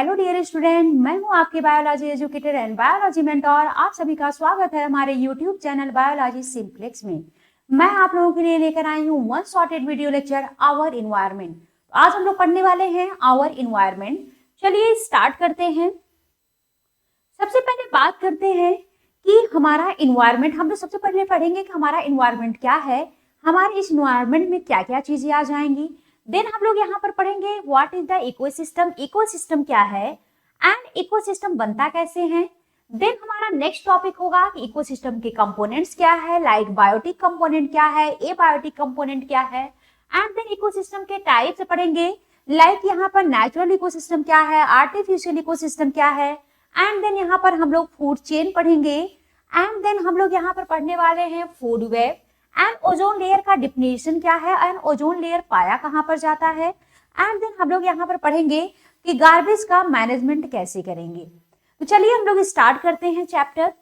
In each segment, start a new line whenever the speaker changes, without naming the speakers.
Hello dear student, मैं हूं आपके biology educator and biology mentor. आप सभी का स्वागत है हमारे यूट्यूब चैनल बायोलॉजी सिंप्लेक्स में। मैं आप लोगों के लिए लेकर आई हूं one shorted video lecture our environment. आज हम लोग पढ़ने वाले हैं आवर इन्वायरमेंट। चलिए स्टार्ट करते हैं। सबसे पहले बात करते हैं कि हमारा इन्वायरमेंट, हम लोग सबसे पहले पढ़ेंगे कि हमारा इन्वायरमेंट क्या है, हमारे इस इन्वायरमेंट में क्या क्या चीजें आ जाएंगी। देन हम लोग यहाँ पर पढ़ेंगे what is the ecosystem, ecosystem क्या है एंड इकोसिस्टम बनता कैसे है। देन हमारा नेक्स्ट टॉपिक होगा कि इकोसिस्टम के कंपोनेंट्स क्या है, लाइक बायोटिक कंपोनेंट क्या है, एबायोटिक कंपोनेंट क्या है। एंड देन इकोसिस्टम के टाइप्स पढ़ेंगे, लाइक यहाँ पर नेचुरल इकोसिस्टम क्या है, आर्टिफिशियल इकोसिस्टम क्या है। एंड देन यहाँ पर हम लोग फूड चेन पढ़ेंगे। एंड देन हम लोग यहाँ पर पढ़ने वाले हैं food web and ozone layer का डिफिनेशन क्या है एंड ओजोन लेयर पाया कहाँ पर जाता है। एंड देन हम लोग यहाँ पर पढ़ेंगे कि गार्बेज का मैनेजमेंट कैसे करेंगे। तो चलिए हम लोग स्टार्ट करते हैं चैप्टर।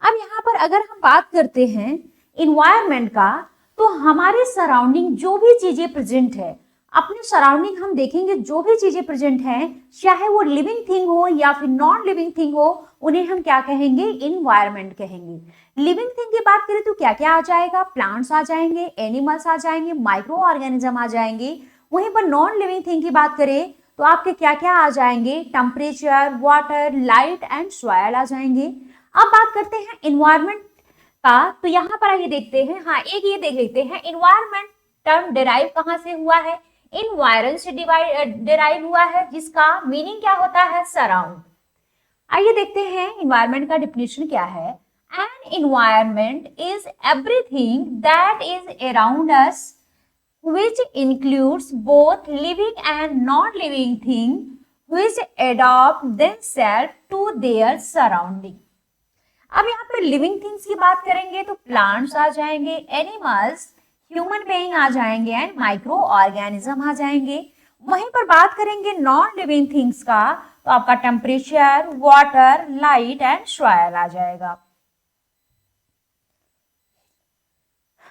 अब यहाँ पर अगर हम बात करते हैं इन्वायरमेंट का, तो हमारे सराउंडिंग जो भी चीजें प्रेजेंट है, अपने सराउंडिंग हम देखेंगे जो भी चीजें प्रेजेंट हैं, चाहे वो लिविंग थिंग हो या फिर नॉन लिविंग थिंग हो, उन्हें हम क्या कहेंगे, इन्वायरमेंट कहेंगे। लिविंग थिंग की बात करें तो क्या क्या आ जाएगा, प्लांट्स आ जाएंगे, एनिमल्स आ जाएंगे, माइक्रो ऑर्गेनिज्म आ जाएंगे। वहीं पर नॉन लिविंग थिंग की बात करें तो आपके क्या क्या आ जाएंगे, temperature, water, light and soil आ जाएंगे। अब बात करते हैं इन्वायरमेंट का, तो यहाँ पर आइए देखते हैं, हाँ एक ये देख लेते हैं, इन्वायरमेंट टर्म डिराइव कहाँ से हुआ है, इन्वायरन से डिराइव हुआ है, जिसका मीनिंग क्या होता है, सराउंड। आइए देखते हैं इन्वायरमेंट का डिफिनेशन क्या है। An environment is everything that is around us which includes both living and non-living things which adapt themselves to their surrounding। अब यहाँ पे लिविंग थिंग्स की बात करेंगे तो प्लांट्स आ जाएंगे, एनिमल्स, ह्यूमन बीइंग आ जाएंगे एंड माइक्रो ऑर्गेनिज्म आ जाएंगे। वहीं पर बात करेंगे नॉन लिविंग थिंग्स का, तो आपका temperature, water, light and soil आ जाएगा।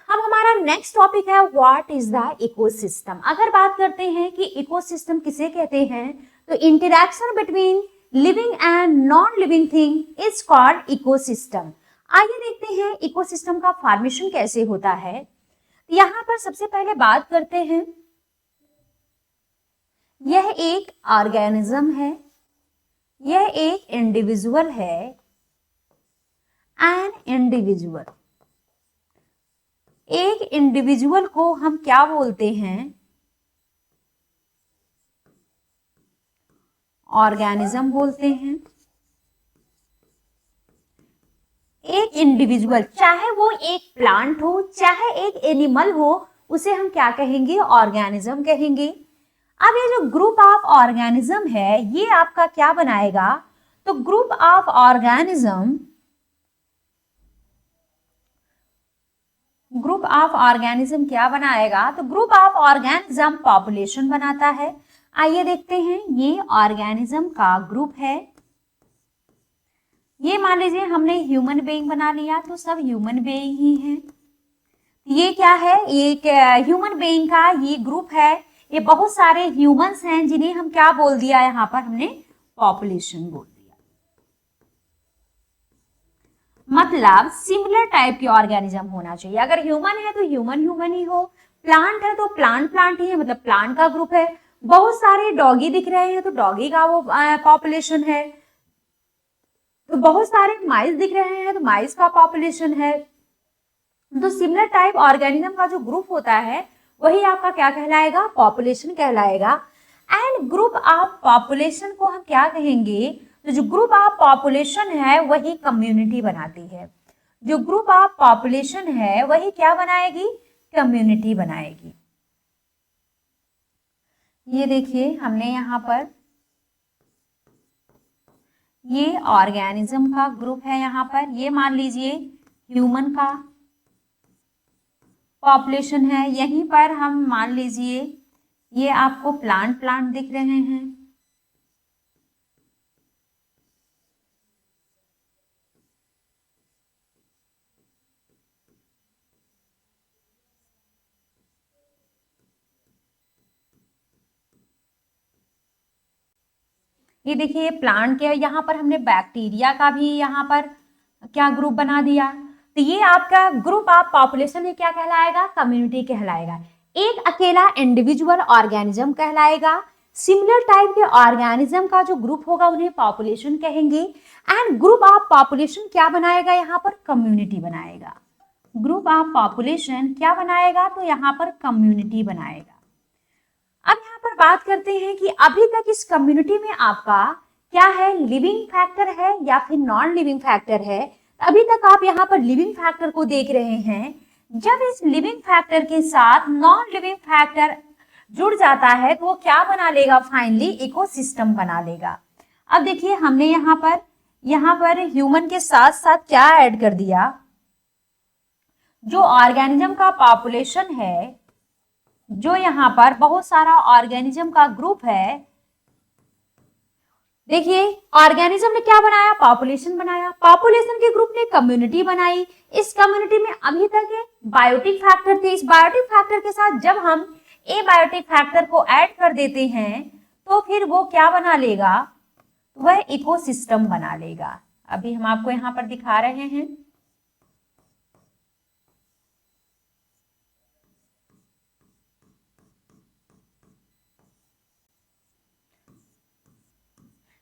अब हमारा नेक्स्ट टॉपिक है व्हाट इज द इकोसिस्टम। अगर बात करते हैं कि इकोसिस्टम किसे कहते हैं, तो interaction between living and non living thing is called ecosystem. आइए देखते हैं इकोसिस्टम का फॉर्मेशन कैसे होता है। यहाँ पर सबसे पहले बात करते हैं, यह एक ऑर्गेनिज्म है, यह एक इंडिविजुअल है, एन इंडिविजुअल। एक इंडिविजुअल को हम क्या बोलते हैं, ऑर्गेनिज्म बोलते हैं। एक इंडिविजुअल, चाहे वो एक प्लांट हो चाहे एक एनिमल हो, उसे हम क्या कहेंगे, ऑर्गेनिज्म कहेंगे। अब ये जो ग्रुप ऑफ ऑर्गेनिज्म है, ये आपका क्या बनाएगा, तो group of organism, group of organism क्या बनाएगा, तो ग्रुप ऑफ ऑर्गेनिज्म पॉपुलेशन बनाता है। आइए देखते हैं, ये ऑर्गेनिज्म का ग्रुप है। ये मान लीजिए हमने ह्यूमन बीइंग बना लिया, तो सब ह्यूमन बीइंग ही हैं। ये क्या है, ये ह्यूमन बीइंग का ये ग्रुप है, ये बहुत सारे ह्यूमंस हैं जिन्हें हम क्या बोल दिया, यहाँ पर हमने पॉपुलेशन बोल दिया। मतलब सिमिलर टाइप के ऑर्गेनिज्म होना चाहिए। अगर ह्यूमन है तो ह्यूमन ह्यूमन ही हो, प्लांट है तो प्लांट प्लांट ही है, मतलब प्लांट का ग्रुप है। बहुत सारे डॉगी दिख रहे हैं तो डॉगी का वो पॉपुलेशन है, तो बहुत सारे माइस दिख रहे हैं तो माइस का पॉपुलेशन है। तो सिमिलर टाइप ऑर्गेनिज्म का जो ग्रुप होता है वही आपका क्या कहलाएगा, पॉपुलेशन कहलाएगा। एंड ग्रुप ऑफ पॉपुलेशन को हम क्या कहेंगे, तो जो ग्रुप ऑफ पॉपुलेशन है वही कम्युनिटी बनाती है। जो ग्रुप ऑफ पॉपुलेशन है वही क्या बनाएगी, कम्युनिटी बनाएगी। ये देखिए हमने यहाँ पर ये ऑर्गेनिज्म का ग्रुप है, यहाँ पर ये मान लीजिए ह्यूमन का पॉपुलेशन है, यहीं पर हम मान लीजिए ये आपको प्लांट प्लांट दिख रहे हैं। ये देखिए प्लांट के यहाँ पर हमने बैक्टीरिया का भी यहाँ पर क्या ग्रुप बना दिया। तो ये आपका ग्रुप ऑफ पॉपुलेशन में क्या कहलाएगा, कम्युनिटी कहलाएगा। एक अकेला इंडिविजुअल ऑर्गेनिज्म कहलाएगा। सिमिलर टाइप के ऑर्गेनिज्म का जो ग्रुप होगा उन्हें पॉपुलेशन कहेंगे। एंड ग्रुप ऑफ पॉपुलेशन क्या बनाएगा, यहाँ पर कम्युनिटी बनाएगा। ग्रुप ऑफ पॉपुलेशन क्या बनाएगा, तो यहाँ पर कम्युनिटी बनाएगा। अब यहाँ पर बात करते हैं कि अभी तक इस कम्युनिटी में आपका क्या है, लिविंग फैक्टर है या फिर नॉन लिविंग फैक्टर है। अभी तक आप यहाँ पर लिविंग फैक्टर को देख रहे हैं। जब इस लिविंग फैक्टर के साथ नॉन लिविंग फैक्टर जुड़ जाता है तो वो क्या बना लेगा, फाइनली इकोसिस्टम बना लेगा। अब देखिए हमने यहाँ पर ह्यूमन के साथ साथ क्या ऐड कर दिया, जो ऑर्गेनिज्म का पॉपुलेशन है, जो यहाँ पर बहुत सारा ऑर्गेनिज्म का ग्रुप है। देखिए ऑर्गेनिज्म ने क्या बनाया, पॉपुलेशन बनाया। पॉपुलेशन के ग्रुप ने कम्युनिटी बनाई। इस कम्युनिटी में अभी तक बायोटिक फैक्टर थे। इस बायोटिक फैक्टर के साथ जब हम एबायोटिक फैक्टर को ऐड कर देते हैं तो फिर वो क्या बना लेगा, वह इकोसिस्टम बना लेगा। अभी हम आपको यहाँ पर दिखा रहे हैं।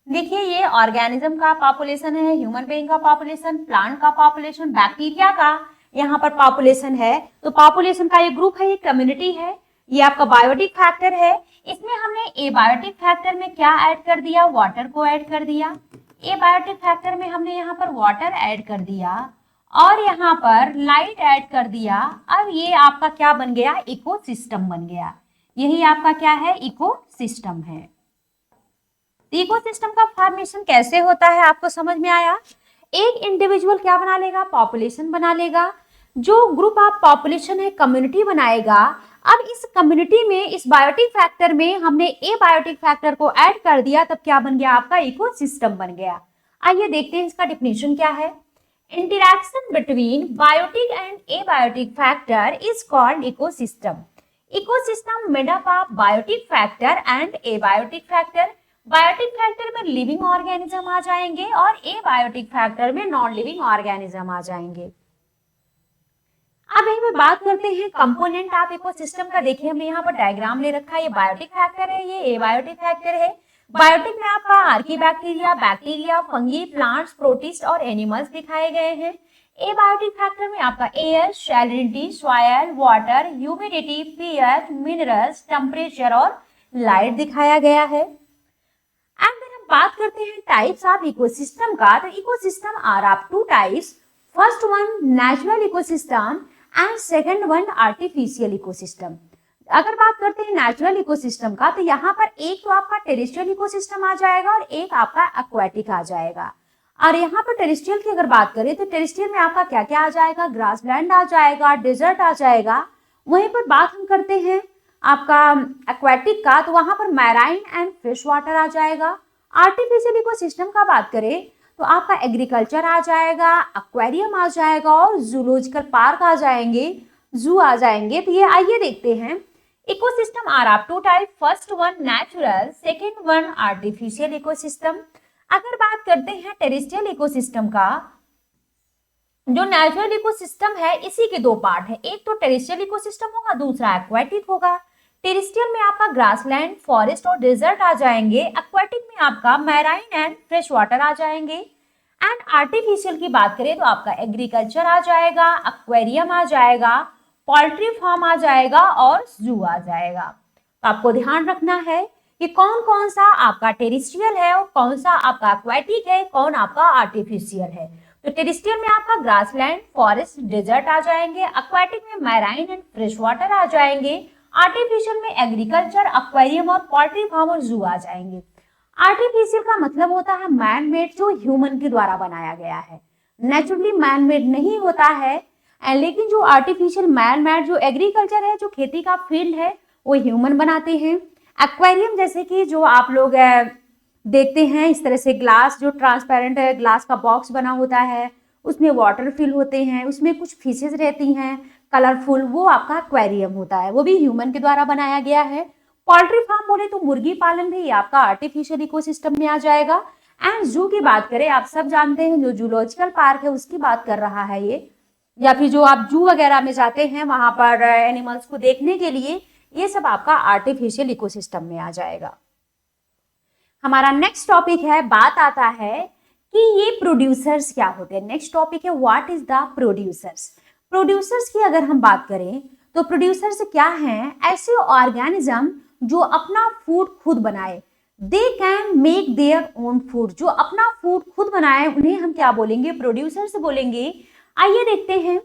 देखिए ये ऑर्गेनिज्म का पॉपुलेशन है, ह्यूमन बीइंग का पॉपुलेशन, प्लांट का पॉपुलेशन, बैक्टीरिया का यहाँ पर पॉपुलेशन है। तो पॉपुलेशन का ये ग्रुप है, ये कम्युनिटी है, ये आपका बायोटिक फैक्टर है। इसमें हमने एबायोटिक फैक्टर में क्या ऐड कर दिया, वाटर को ऐड कर दिया। एबायोटिक फैक्टर में हमने यहाँ पर वाटर ऐड कर दिया और यहाँ पर लाइट ऐड कर दिया। अब ये आपका क्या बन गया, इकोसिस्टम बन गया। यही आपका क्या है, इकोसिस्टम है। इकोसिस्टम का फॉर्मेशन कैसे होता है आपको समझ में आया। एक इंडिविजुअल क्या बना लेगा, पॉपुलेशन बना लेगा। जो ग्रुप ऑफ पॉपुलेशन है कम्युनिटी बनाएगा। अब इस कम्युनिटी में, इस बायोटिक फैक्टर में हमने एबायोटिक फैक्टर को ऐड कर दिया, तब क्या बन गया, आपका इकोसिस्टम बन गया। आइए देखते हैं इसका डेफिनेशन क्या है। Interaction between biotic and abiotic factor is called ecosystem. Ecosystem made up of biotic factor and abiotic factor. Biotic factor में लिविंग ऑर्गेनिज्म आ जाएंगे और एबायोटिक फैक्टर में नॉन लिविंग ऑर्गेनिज्म आ जाएंगे। अब हम बात करते हैं कंपोनेंट ऑफ इकोसिस्टम का। देखिए हमने यहाँ पर डायग्राम ले रखा है। ये बायोटिक फैक्टर है, ये एबायोटिक फैक्टर है। बायोटिक में आपका archaebacteria, bacteria, fungi, plants, protist और एनिमल्स दिखाए गए हैं। एबायोटिक फैक्टर में आपका air, salinity, soil, water, humidity, pH, minerals, temperature और लाइट दिखाया गया है। अगर हम बात करते हैं टाइप्स ऑफ इकोसिस्टम का, तो ecosystem are of two types. First one natural ecosystem and second one artificial ecosystem. अगर बात करते हैं नेचुरल इकोसिस्टम का, तो यहाँ पर एक तो आपका टेरेस्ट्रियल इकोसिस्टम आ जाएगा और एक आपका एक्वाटिक आ जाएगा। और यहाँ पर टेरेस्ट्रियल की अगर बात करें तो टेरेस्ट्रियल में आपका क्या क्या आ जाएगा, ग्रासलैंड आ जाएगा, डेजर्ट आ जाएगा। वहीं पर बात हम करते हैं आपका एक्वाटिक का, तो वहां पर मैराइन एंड फ्रेश वाटर आ जाएगा। आर्टिफिशियल इकोसिस्टम का बात करें तो आपका एग्रीकल्चर आ जाएगा, एक्वेरियम आ जाएगा और जूलॉजिकल पार्क आ जाएंगे, जू आ जाएंगे। तो ये आइए देखते हैं। Ecosystem are of two type. First one natural, second one artificial ecosystem. अगर बात करते हैं टेरेस्ट्रियल इकोसिस्टम का, जो नेचुरल इकोसिस्टम है इसी के दो पार्ट है। एक तो टेरेस्ट्रियल इकोसिस्टम होगा, दूसरा एक्वाटिक होगा। टेरेस्ट्रियल में आपका ग्रासलैंड, फॉरेस्ट और डेजर्ट आ जाएंगे। एक्वाटिक में आपका मैराइन एंड फ्रेश वाटर आ जाएंगे। एंड आर्टिफिशियल की बात करें तो आपका एग्रीकल्चर आ जाएगा, एक्वेरियम आ जाएगा, पोल्ट्री फार्म आ जाएगा और जू आ जाएगा। तो आपको ध्यान रखना है कि कौन कौन सा आपका टेरेस्ट्रियल है और कौन सा आपका एक्वाटिक है, कौन आपका आर्टिफिशियल है। तो टेरेस्ट्रियल में आपका ग्रासलैंड, फॉरेस्ट, डेजर्ट आ जाएंगे। एक्वाटिक में मैराइन एंड फ्रेश वाटर आ जाएंगे। आर्टिफिशियल में एग्रीकल्चर, एक्वेरियम और पोल्ट्री फार्म और जू आ जाएंगे। आर्टिफिशियल का मतलब होता है मैन मेड, जो ह्यूमन के द्वारा बनाया गया है। नेचुरली मैन मेड नहीं होता है, लेकिन जो आर्टिफिशियल मैन मेड, जो एग्रीकल्चर है, जो खेती का फील्ड है, वो ह्यूमन बनाते हैं। एक्वेरियम जैसे कि जो आप लोग देखते हैं इस तरह से ग्लास, जो ट्रांसपेरेंट है, ग्लास का बॉक्स बना होता है, उसमें वाटर फिल होते हैं, उसमें कुछ फिशेज रहती हैं कलरफुल, वो आपका एक्वेरियम होता है, वो भी ह्यूमन के द्वारा बनाया गया है। पोल्ट्री फार्म बोले तो मुर्गी पालन भी आपका आर्टिफिशियल इकोसिस्टम में आ जाएगा। एंड जू की बात करें, आप सब जानते हैं जो जूलॉजिकल पार्क है उसकी बात कर रहा है ये, या फिर जो आप जू वगैरह में जाते हैं वहां पर एनिमल्स को देखने के लिए, ये सब आपका आर्टिफिशियल इकोसिस्टम में आ जाएगा। हमारा नेक्स्ट टॉपिक है, बात आता है कि ये प्रोड्यूसर्स क्या होते हैं। नेक्स्ट टॉपिक है what is the producers. Producers की अगर हम बात करें तो प्रोड्यूसर्स क्या हैं, ऐसे ऑर्गेनिज्म जो अपना फूड खुद बनाए। They can make their own food, जो अपना फूड खुद बनाए उन्हें हम क्या बोलेंगे, प्रोड्यूसर्स बोलेंगे। आइए देखते हैं,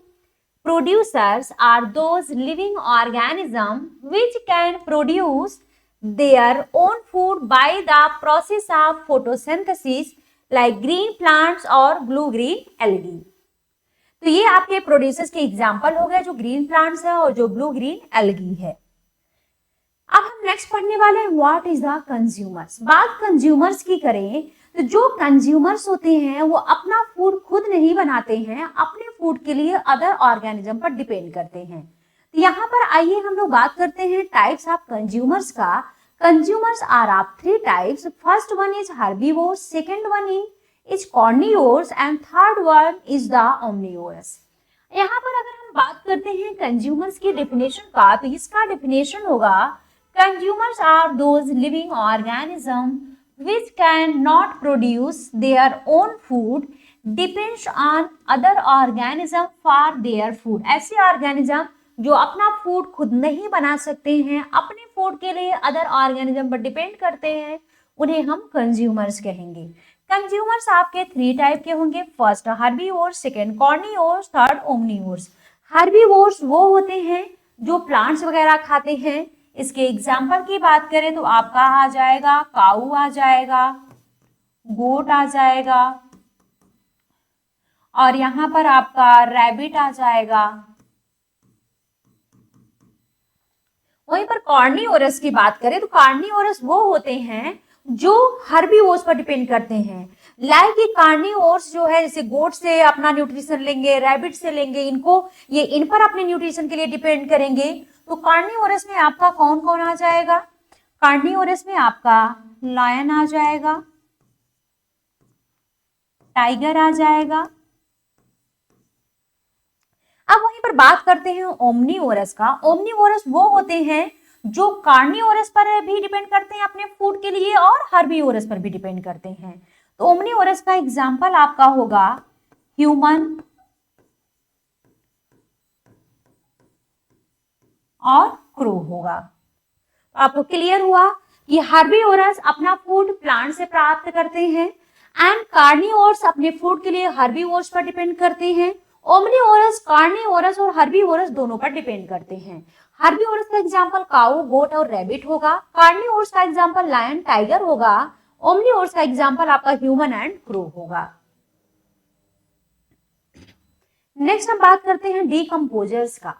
producers are those living organism which can produce their own food by the process of photosynthesis like green plants और blue green algae। तो ये आपके प्रोड्यूसर्स के एग्जाम्पल हो गए, जो ग्रीन प्लांट्स है और जो ब्लू ग्रीन एल्गी है। अब हम नेक्स्ट पढ़ने वाले हैं व्हाट इज द कंज्यूमर्स। बात कंज्यूमर्स की करें तो जो कंज्यूमर्स होते हैं वो अपना फूड खुद नहीं बनाते हैं, अपने फूड के लिए अदर ऑर्गेनिज्म पर डिपेंड करते हैं। यहाँ पर आइए हम लोग बात करते हैं टाइप्स ऑफ कंज्यूमर्स का। Consumers are of 3 types. First one is herbivores, second one is carnivores and third one is the omnivorous. यहाँ पर अगर हम बात करते हैं कंज्यूमर्स की डेफिनेशन का, तो इसका डेफिनेशन होगा consumers are those living organism which can not produce their own food depends on other organism for their food। ऐसे ऑर्गेनिज्म जो अपना फूड खुद नहीं बना सकते हैं, अपने फूड के लिए अदर ऑर्गेनिज्म पर डिपेंड करते हैं, उन्हें हम कंज्यूमर्स कहेंगे। कंज्यूमर्स आपके 3 टाइप के होंगे। First herbivores, second carnivores, third omnivores. Herbivores वो होते हैं जो प्लांट्स वगैरह खाते हैं। इसके एग्जाम्पल की बात करें तो आपका आ जाएगा काऊ आ जाएगा, गोट आ जाएगा, और यहाँ पर आपका रैबिट आ जाएगा। वहीं पर कार्निवोरस की बात करें तो कार्निवोरस वो होते हैं जो हर्बीवोर्स पर डिपेंड करते हैं। लाइक कार्निवोर्स जो है जैसे गोट से अपना न्यूट्रिशन लेंगे, रैबिट से लेंगे, इन पर अपने न्यूट्रिशन के लिए डिपेंड करेंगे। तो कार्निवोरस में आपका कौन कौन आ जाएगा, कार्निवोरस में आपका लायन आ जाएगा, टाइगर आ जाएगा। अब वहीं पर बात करते हैं ओमनिवोरस का। ओमनिवोरस वो होते हैं जो कार्निवोरस पर भी डिपेंड करते हैं अपने फूड के लिए और हर्बीवोरस पर भी डिपेंड करते हैं। तो ओमनिवोरस का एग्जांपल आपका होगा ह्यूमन और क्रो होगा। आपको क्लियर हुआ कि हर्बीवोरस अपना फूड प्लांट से प्राप्त करते हैं एंड कार्निवोरस अपने फूड के लिए हर्बीवोरस पर डिपेंड करते हैं। ओमनिवोरस कार्निवोरस और हर्बीवोरस दोनों पर डिपेंड करते हैं। हर्बीवोरस का एग्जांपल काऊ, गोट और रैबिट होगा। कार्निवोरस का एग्जांपल लायन, टाइगर होगा। ओमनिवोरस का एग्जांपल आपका ह्यूमन एंड क्रो होगा। नेक्स्ट हम बात करते हैं डीकंपोजर्स का।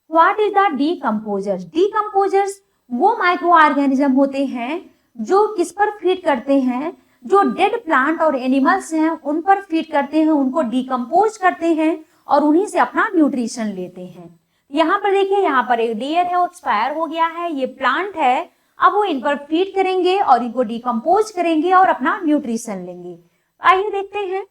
What is the decomposers. Decomposers वो माइक्रो ऑर्गेनिज्म होते हैं जो किस पर फीड करते हैं, जो डेड प्लांट और एनिमल्स हैं उन पर फीड करते हैं, उनको डीकंपोज करते हैं और उन्हीं से अपना न्यूट्रिशन लेते हैं। यहाँ पर देखिए, यहाँ पर एक डियर है, वो एक्सपायर हो गया है, ये प्लांट है। अब वो इन पर फीड करेंगे और इनको डीकंपोज करेंगे और अपना न्यूट्रिशन लेंगे। आइए देखते हैं,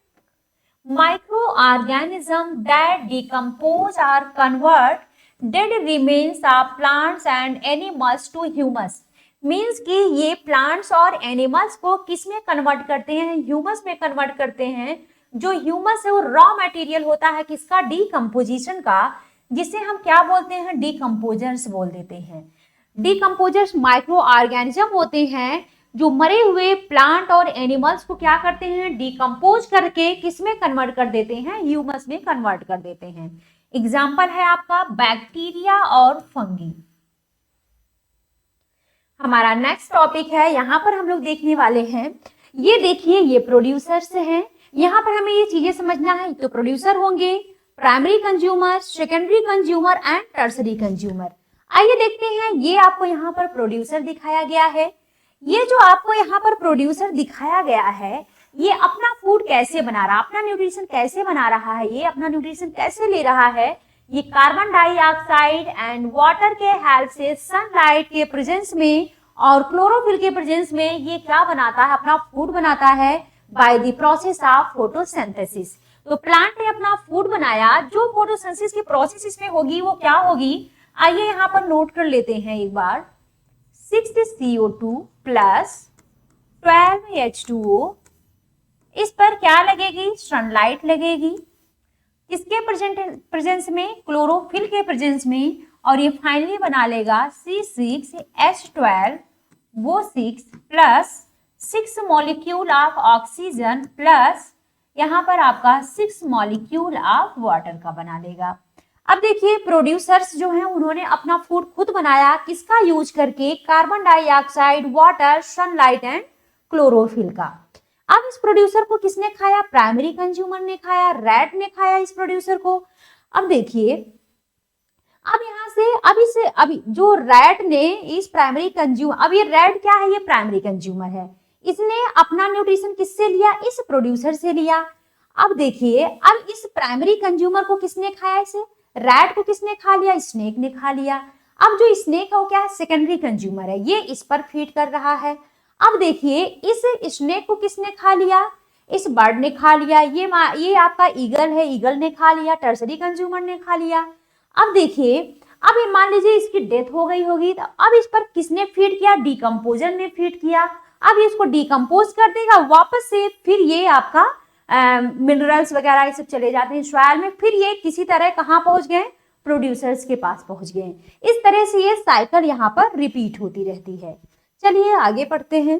micro organism that decompose or convert dead remains of plants and animals to humus. Means कि ये प्लांट्स और एनिमल्स को किस में कन्वर्ट करते हैं, ह्यूमस में कन्वर्ट करते हैं। जो ह्यूमस है वो रॉ मटेरियल होता है किसका, डीकंपोजिशन का, जिसे हम क्या बोलते हैं, डीकंपोजर्स बोल देते हैं। डीकंपोजर्स माइक्रो ऑर्गेनिज्म होते हैं जो मरे हुए प्लांट और एनिमल्स को क्या करते हैं, डीकंपोज करके किस में कन्वर्ट कर देते हैं, ह्यूमस में कन्वर्ट कर देते हैं। एग्जाम्पल है आपका बैक्टीरिया और फंगी। हमारा नेक्स्ट टॉपिक है, यहाँ पर हम लोग देखने वाले हैं, ये देखिए ये प्रोड्यूसर्स हैं। यहाँ पर हमें ये चीजें समझना है, तो प्रोड्यूसर होंगे primary consumer, secondary consumer and tertiary consumer. आइए देखते हैं, ये आपको यहाँ पर प्रोड्यूसर दिखाया गया है। ये जो आपको यहाँ पर प्रोड्यूसर दिखाया गया है, ये अपना फूड कैसे बना रहा है, अपना न्यूट्रिशन कैसे बना रहा है, ये अपना न्यूट्रिशन कैसे ले रहा है, ये कार्बन डाइऑक्साइड एंड वाटर के हेल्प से सनलाइट के प्रेजेंस में और क्लोरोफिल के प्रेजेंस में ये क्या बनाता है, अपना फूड बनाता है by the process of photosynthesis. तो प्लांट ने अपना फूड बनाया, जो फोटोसिंथेसिस की प्रोसेस इसमें होगी वो क्या होगी, आइए यहाँ पर नोट कर लेते हैं एक बार। 6 CO2 प्लस 12 H2O, इस पर क्या लगेगी, सनलाइट लगेगी, किसके प्रेजेंस में, क्लोरोफिल के प्रेजेंस में, और ये फाइनली बना लेगा C6H12 वो 6 plus 6 molecule of oxygen plus यहाँ पर आपका 6 मॉलिक्यूल ऑफ वाटर का बना लेगा। अब देखिए प्रोड्यूसर्स जो हैं उन्होंने अपना फूड खुद बनाया, किसका यूज करके, carbon dioxide, water, sunlight and chlorophyll का। अब इस प्रोड्यूसर को किसने खाया, प्राइमरी कंज्यूमर ने खाया, रैट ने खाया इस प्रोड्यूसर को। अब देखिए, अब यहाँ से अभी जो रैट ने इस प्राइमरी कंज्यूमर, अब ये रैट क्या है, ये प्राइमरी कंज्यूमर है, इसने अपना न्यूट्रिशन किससे लिया, इस प्रोड्यूसर से लिया। अब देखिए, अब इस प्राइमरी कंज्यूमर को किसने खाया, इसे रैट को किसने खा लिया, स्नेक ने खा लिया। अब जो स्नेक है वो क्या है, सेकेंडरी कंज्यूमर है, ये इस पर फीड कर रहा है। अब देखिए इस स्नेक को किसने खा लिया, इस बर्ड ने खा लिया, ये आपका ईगल है, ईगल ने खा लिया, टर्सरी कंज्यूमर ने खा लिया। अब देखिए, अब ये मान लीजिए इसकी डेथ हो गई होगी, तो अब इस पर किसने फीड किया, डिकम्पोजर ने फीड किया। अब ये इसको डिकम्पोज कर देगा वापस से, फिर ये आपका मिनरल्स वगैरह ये सब चले जाते हैं सॉइल में, फिर ये किसी तरह कहाँ पहुंच गए, प्रोड्यूसर्स के पास पहुंच गए। इस तरह से ये साइकिल यहाँ पर रिपीट होती रहती है। चलिए आगे पढ़ते हैं।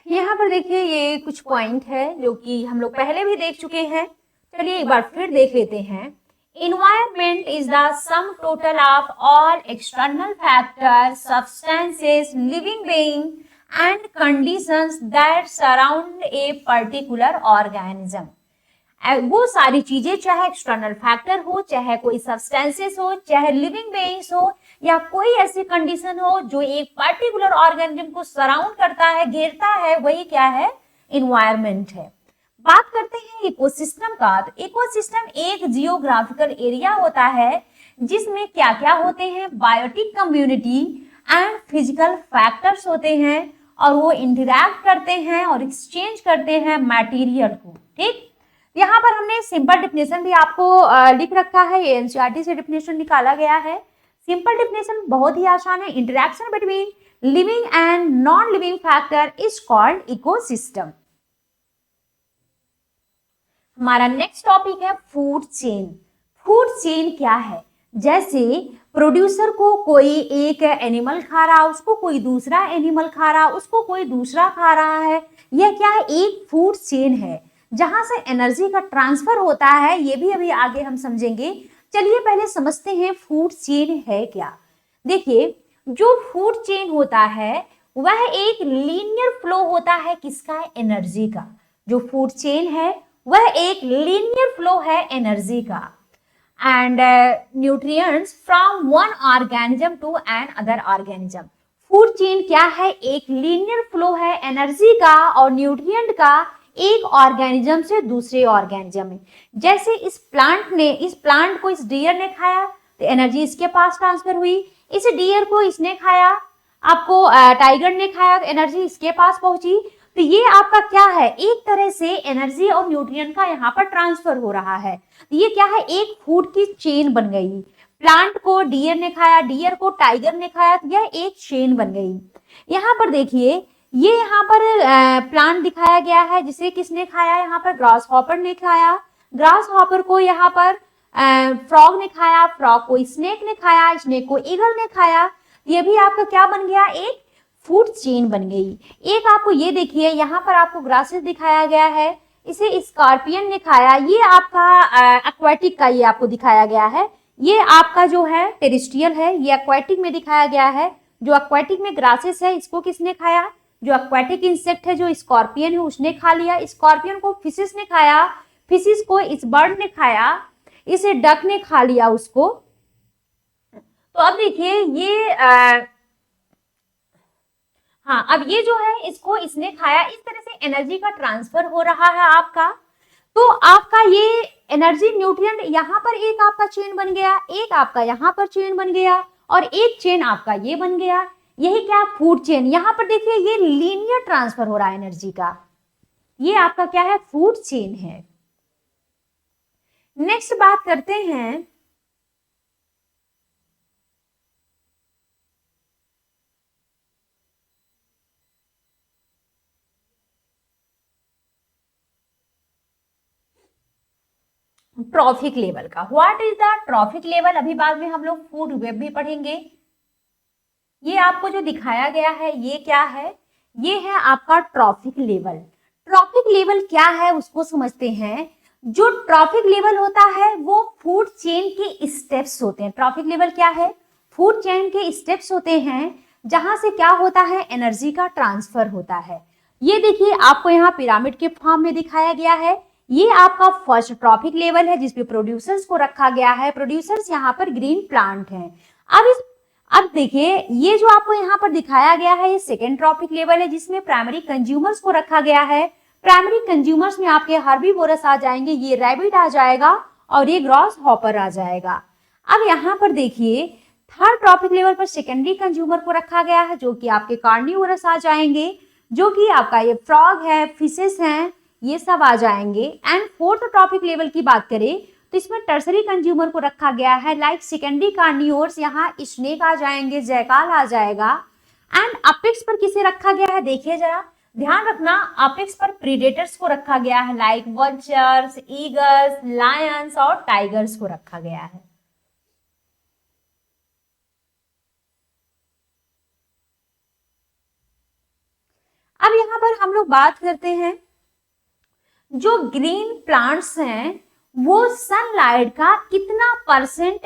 यहाँ पर देखिए ये कुछ पॉइंट है जो कि हम लोग पहले भी देख चुके हैं, चलिए एक बार फिर देख लेते हैं। Environment is the sum total of all external factors, substances, living beings and conditions that surround a particular organism. वो सारी चीजें, चाहे एक्सटर्नल फैक्टर हो, चाहे कोई सब्सटेंसेस हो, चाहे लिविंग बीइंग्स हो, या कोई ऐसी कंडीशन हो जो एक पर्टिकुलर ऑर्गेनिज्म को सराउंड करता है, घेरता है, वही क्या है, इन्वायरमेंट है। बात करते हैं इकोसिस्टम का, तो इकोसिस्टम एक जियोग्राफिकल एरिया होता है जिसमें क्या क्या होते हैं, biotic community and physical factors होते हैं, और वो इंटरैक्ट करते हैं और एक्सचेंज करते हैं मटेरियल को। ठीक, यहाँ पर हमने सिंपल डिफिनेशन भी आपको लिख रखा है, ये एनसीईआरटी से डिफिनेशन निकाला गया है। सिंपल डिफिनेशन बहुत ही आसान है, interaction between living and non living factor is called ecosystem. हमारा नेक्स्ट टॉपिक है फूड चेन। फूड चेन क्या है, जैसे प्रोड्यूसर को कोई एक एनिमल खा रहा, उसको कोई दूसरा एनिमल खा रहा, उसको कोई दूसरा खा रहा है, यह क्या है, एक फूड चेन है जहां से एनर्जी का ट्रांसफर होता है। ये भी अभी आगे हम समझेंगे। चलिए पहले समझते हैं फूड चेन है क्या। देखिए जो फूड चेन होता है वह एक लीनियर फ्लो होता है, किसका, एनर्जी का। जो फूड चेन है वह एक लीनियर फ्लो है एनर्जी का। And nutrients from one organism to another organism. Food chain क्या है, एक लीनियर फ्लो है एनर्जी का और न्यूट्रिएंट का एक ऑर्गेनिज्म से दूसरे ऑर्गेनिज्म में। जैसे इस प्लांट को इस डियर ने खाया तो एनर्जी इसके पास ट्रांसफर हुई, इस डियर को इसने खाया, आपको टाइगर ने खाया तो एनर्जी इसके पास पहुंची। तो ये आपका क्या है, एक तरह से एनर्जी और न्यूट्रिएंट का यहाँ पर ट्रांसफर हो रहा है। ये क्या है, एक फूड की चेन बन गई। प्लांट को डियर ने खाया, डियर को टाइगर ने खाया, तो यह एक चेन बन गई। यहाँ पर देखिए ये यहाँ पर प्लांट दिखाया गया है जिसे किसने खाया, यहाँ पर ग्रास हॉपर ने खाया, ग्रास हॉपर को यहाँ पर फ्रॉग ने खाया, फ्रॉग को स्नेक ने खाया, स्नेक को ईगल ने खाया। ये भी आपका क्या बन गया, एक फूड चेन बन गई। एक आपको ये देखिए यहाँ पर आपको ग्रासेस दिखाया गया है, इसे स्कॉर्पियन ने खाया, ये आपका एक्वाटिक का ये आपको दिखाया गया है। ये आपका जो है टेरेस्ट्रियल है, ये एक्वाटिक में दिखाया गया है। जो एक्वाटिक में ग्रासेस है इसको किसने खाया, जो एक्वाटिक इंसेक्ट है जो स्कॉर्पियन है उसने खा लिया। स्कॉर्पियन को फिशिस ने खाया, फिशिस को इस बर्ड ने खाया, इसे डक ने खा लिया उसको। तो अब देखिए ये हाँ, अब ये जो है इसको इसने खाया, इस तरह से एनर्जी का ट्रांसफर हो रहा है आपका। तो आपका ये एनर्जी न्यूट्रिएंट यहाँ पर एक आपका चेन बन गया, एक आपका यहाँ पर चेन बन गया और एक चेन आपका ये बन गया। यही क्या, फूड चेन। यहाँ पर देखिए ये लीनियर ट्रांसफर हो रहा है एनर्जी का, ये आपका क्या है, फूड चेन है। नेक्स्ट बात करते हैं ट्रॉफिक लेवल का। What is the trophic level, अभी बाद में हम लोग फूड वेब भी पढ़ेंगे। ये आपको जो दिखाया गया है ये क्या है, ये है आपका ट्रॉफिक लेवल। ट्रॉफिक लेवल क्या है उसको समझते हैं। जो ट्रॉफिक लेवल होता है वो फूड चेन के स्टेप्स होते हैं। ट्रॉफिक लेवल क्या है, फूड चेन के स्टेप्स होते हैं जहां से क्या होता है, एनर्जी का ट्रांसफर होता है। ये देखिए आपको यहाँ पिरामिड के फॉर्म में दिखाया गया है। ये आपका फर्स्ट ट्रॉफिक लेवल है जिसपे प्रोड्यूसर्स को रखा गया है। प्रोड्यूसर्स यहाँ पर ग्रीन प्लांट हैं। अब देखिए ये जो आपको यहाँ पर दिखाया गया है ये सेकेंड ट्रॉफिक लेवल है जिसमें प्राइमरी कंज्यूमर्स को रखा गया है। प्राइमरी कंज्यूमर्स में आपके हर्बीवोरस आ जाएंगे, ये रैबिट आ जाएगा और ये ग्रॉस हॉपर आ जाएगा। अब यहाँ पर देखिए थर्ड ट्रॉफिक लेवल पर सेकेंडरी कंज्यूमर को रखा गया है जो कि आपके कार्निवोरस आ जाएंगे, जो कि आपका ये फ्रॉग है, फिशेस हैं, ये सब आ जाएंगे। एंड फोर्थ ट्रॉफिक लेवल की बात करें तो इसमें टर्सरी कंज्यूमर को रखा गया है, लाइक सेकेंडरी कार्निवोर्स, यहाँ स्नेक आ जाएंगे, जयकाल आ जाएगा। एंड अपेक्स पर किसे रखा गया है, देखिए जरा ध्यान रखना, अपेक्स पर प्रीडेटर्स को रखा गया है, लाइक वल्चर्स, ईगल्स, लायंस और टाइगर्स को रखा गया है। अब यहाँ पर हम लोग बात करते हैं जो ग्रीन प्लांट्स हैं वो सनलाइट का कितना परसेंट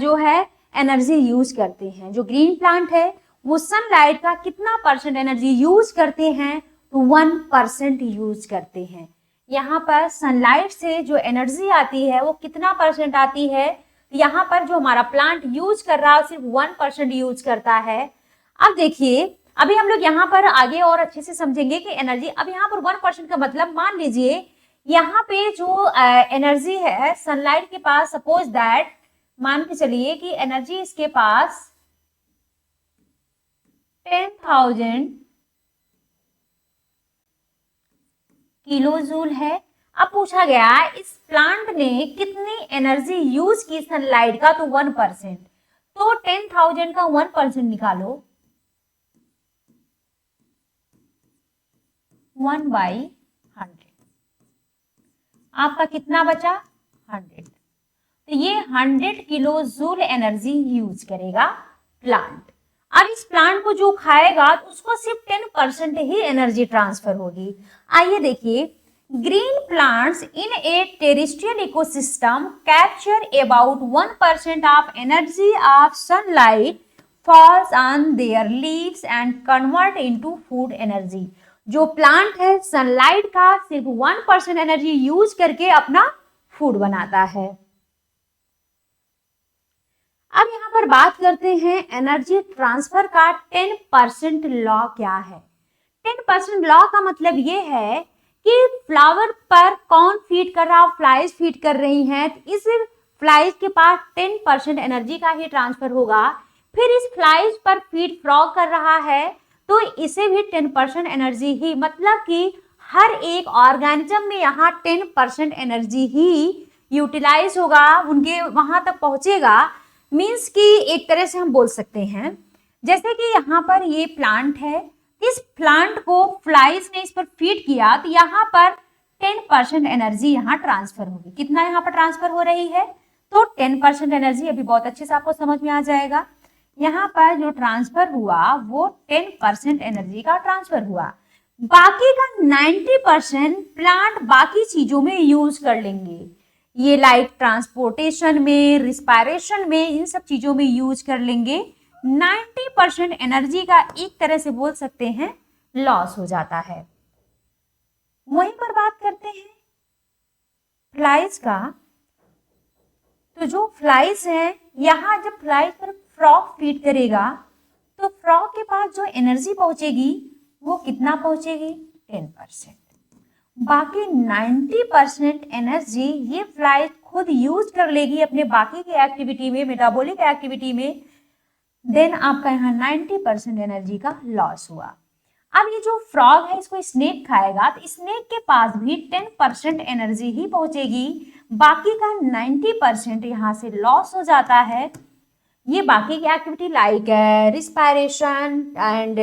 जो है एनर्जी यूज करते हैं। जो ग्रीन प्लांट है वो सनलाइट का कितना परसेंट एनर्जी यूज करते हैं, तो 1% यूज करते हैं। यहाँ पर सनलाइट से जो एनर्जी आती है वो कितना परसेंट आती है, यहाँ पर जो हमारा प्लांट यूज कर रहा है सिर्फ 1% यूज करता है। अब देखिए अभी हम लोग यहाँ पर आगे और अच्छे से समझेंगे कि एनर्जी, अब यहाँ पर 1% का मतलब मान लीजिए यहाँ पे जो एनर्जी है सनलाइट के पास, सपोज दैट मान के चलिए कि एनर्जी इसके पास 10,000 किलो जूल है। अब पूछा गया इस प्लांट ने कितनी एनर्जी यूज की सनलाइट का, तो 1%। तो 10,000 का 1% निकालो, 1/100, आपका कितना बचा, 100। तो ये 100 किलो जूल एनर्जी यूज करेगा प्लांट। अब इस प्लांट को जो खाएगा तो उसको सिर्फ 10% ही एनर्जी ट्रांसफर होगी। आइए देखिए, green plants in A terrestrial ecosystem capture about 1% of energy of sunlight falls on their leaves and convert into food energy. जो प्लांट है सनलाइट का सिर्फ 1% एनर्जी यूज करके अपना फूड बनाता है। अब यहाँ पर बात करते हैं एनर्जी ट्रांसफर का 10% लॉ क्या है। 10% लॉ का मतलब ये है कि फ्लावर पर कौन फीड कर रहा है, फ्लाइज फीड कर रही हैं, तो इस फ्लाइज के पास 10% एनर्जी का ही ट्रांसफर होगा। फिर इस फ्लाइज पर फीड फ्रॉग कर रहा है तो इसे भी 10% एनर्जी ही, मतलब कि हर एक ऑर्गेनिज्म में यहाँ 10% एनर्जी ही यूटिलाइज होगा, उनके वहां तक पहुंचेगा। मीन्स कि एक तरह से हम बोल सकते हैं जैसे कि यहाँ पर ये प्लांट है, इस प्लांट को फ्लाइज ने इस पर फीड किया तो यहाँ पर 10% एनर्जी यहाँ ट्रांसफर होगी। कितना यहाँ पर ट्रांसफर हो रही है, तो 10% एनर्जी। अभी बहुत अच्छे से आपको समझ में आ जाएगा। यहाँ पर जो ट्रांसफर हुआ वो 10% एनर्जी का ट्रांसफर हुआ। बाकी का 90% प्लांट बाकी चीजों में यूज कर लेंगे, ये लाइक ट्रांसपोर्टेशन में, रिस्पायरेशन में, इन सब चीजों में यूज कर लेंगे। 90% एनर्जी का एक तरह से बोल सकते हैं लॉस हो जाता है। वहीं पर बात करते हैं फ्लाइज का, तो जो फ्लाइज है यहाँ जब फ्लाइज पर फ्रॉग फीड करेगा तो फ्रॉग के पास जो एनर्जी पहुंचेगी वो कितना पहुंचेगी, 10%। बाकी 90% एनर्जी ये फ्लाई खुद यूज कर लेगी अपने बाकी की एक्टिविटी में, मेटाबॉलिक एक्टिविटी में। देन आपका यहाँ 90% एनर्जी का लॉस हुआ। अब ये जो फ्रॉग है इसको स्नेक खाएगा तो स्नेक के पास भी 10% एनर्जी ही पहुंचेगी, बाकी का 90% यहाँ से लॉस हो जाता है। ये बाकी की activity like respiration and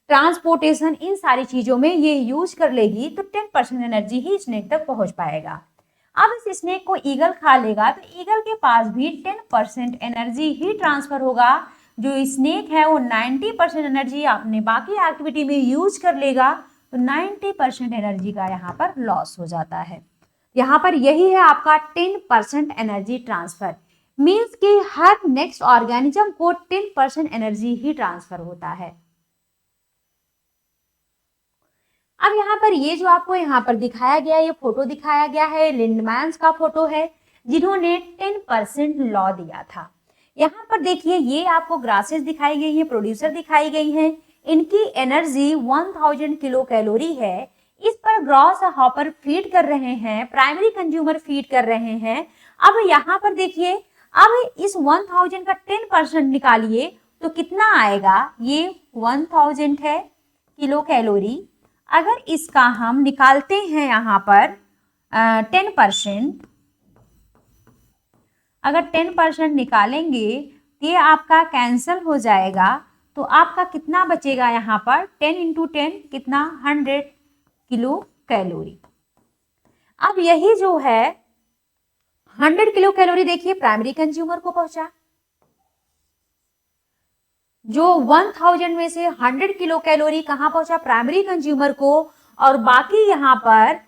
transportation, इन सारी चीजों में ये यूज कर लेगी तो 10% एनर्जी ही स्नेक तक पहुंच पाएगा। अब इस स्नेक को ईगल खा लेगा तो ईगल के पास भी 10% एनर्जी ही ट्रांसफर होगा। जो स्नेक है वो 90% एनर्जी अपने बाकी एक्टिविटी में यूज कर लेगा तो 90% एनर्जी का यहाँ पर लॉस हो जाता है। यहाँ पर यही है आपका 10% एनर्जी ट्रांसफर, मीन्स कि हर नेक्स्ट ऑर्गेनिज्म को 10% एनर्जी ही ट्रांसफर होता है। अब यहाँ पर ये जो आपको यहाँ पर दिखाया गया, ये फोटो दिखाया गया है, लिंडमैन्स का फोटो है जिन्होंने 10% लॉ दिया था। यहाँ पर देखिए ये आपको ग्रासेस दिखाई गई है, प्रोड्यूसर दिखाई गई हैं, इनकी एनर्जी 1000 किलो कैलोरी है। इस पर ग्रॉस हॉपर फीड कर रहे हैं, प्राइमरी कंज्यूमर फीड कर रहे हैं। अब यहाँ पर देखिए, अब इस 1000 का 10% निकालिए तो कितना आएगा, ये 1000 है किलो कैलोरी। अगर इसका हम निकालते हैं यहाँ पर 10%, अगर 10% निकालेंगे तो ये आपका कैंसल हो जाएगा, तो आपका कितना बचेगा यहाँ पर 10 इंटू 10 कितना 100 किलो कैलोरी। अब यही जो है 100 किलो कैलोरी देखिए प्राइमरी कंज्यूमर को पहुंचा, जो 1000 में से 100 किलो कैलोरी कहां पहुंचा, प्राइमरी कंज्यूमर को, और बाकी यहां पर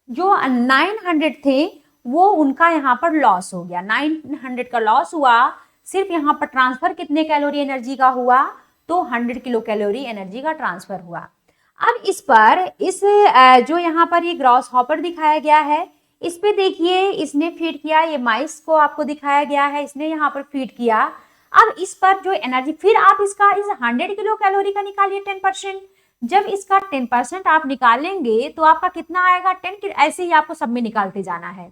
जो 900 थे वो उनका यहां पर लॉस हो गया, 900 का लॉस हुआ। सिर्फ यहां पर ट्रांसफर कितने कैलोरी एनर्जी का हुआ, तो 100 किलो कैलोरी एनर्जी का ट्रांसफर हुआ। अब इस पर इस जो यहाँ पर ये ग्रॉस हॉपर दिखाया गया है, इस पे देखिए इसने फीड किया, ये माइस को आपको दिखाया गया है, इसने यहाँ पर फीड किया। अब इस पर जो एनर्जी, फिर आप इसका इस 100 किलो कैलोरी का निकालिए 10%। जब इसका 10% आप निकालेंगे तो आपका कितना आएगा 10, ऐसे ही आपको सब में निकालते जाना है।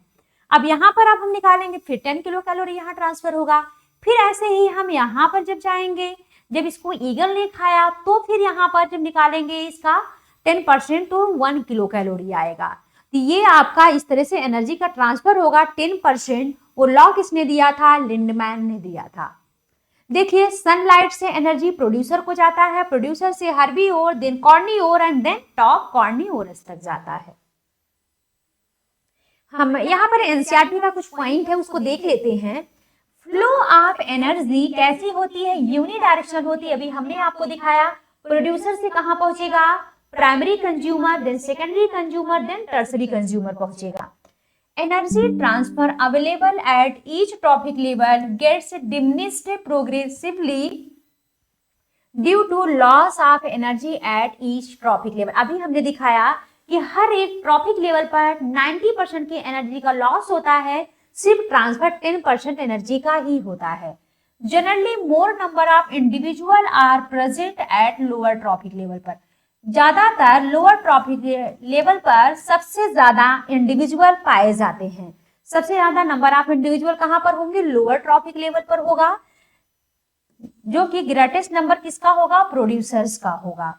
अब यहाँ पर अब हम निकालेंगे, फिर 10 किलो कैलोरी यहाँ ट्रांसफर होगा। फिर ऐसे ही हम यहाँ पर जब जाएंगे, जब इसको ईगल ने खाया तो फिर यहाँ पर जब निकालेंगे इसका 10% तो 1 किलो कैलोरी आएगा। तो ये आपका इस तरह से एनर्जी का ट्रांसफर होगा 10%। वो लॉ किसने दिया था, लिंडमैन ने दिया था। देखिए सनलाइट से एनर्जी प्रोड्यूसर को जाता है, प्रोड्यूसर से herbivore, then carnivore and then top carnivores तक जाता है। हम यहाँ पर एनसीईआरटी का कुछ पॉइंट है उसको देख लेते हैं। फ्लो ऑफ एनर्जी कैसी होती है, यूनिडायरेक्शनल होती है। अभी हमने आपको दिखाया प्रोड्यूसर से कहां पहुंचेगा, primary consumer, then secondary consumer, then tertiary consumer पहुंचेगा। Energy transfer available at each trophic level gets diminished progressively due to loss of energy at each trophic level. अभी हमने दिखाया कि हर एक ट्रॉपिक लेवल पर 90% की एनर्जी का लॉस होता है, सिर्फ ट्रांसफर 10% एनर्जी का ही होता है। Generally more number of individual are present at lower trophic level पर, ज्यादातर लोअर ट्रॉपिक लेवल पर सबसे ज्यादा इंडिविजुअल पाए जाते हैं। सबसे ज्यादा नंबर ऑफ इंडिविजुअल कहां पर होंगे, लोअर ट्रॉपिक लेवल पर होगा, जो कि ग्रेटेस्ट नंबर किसका होगा, प्रोड्यूसर्स का होगा।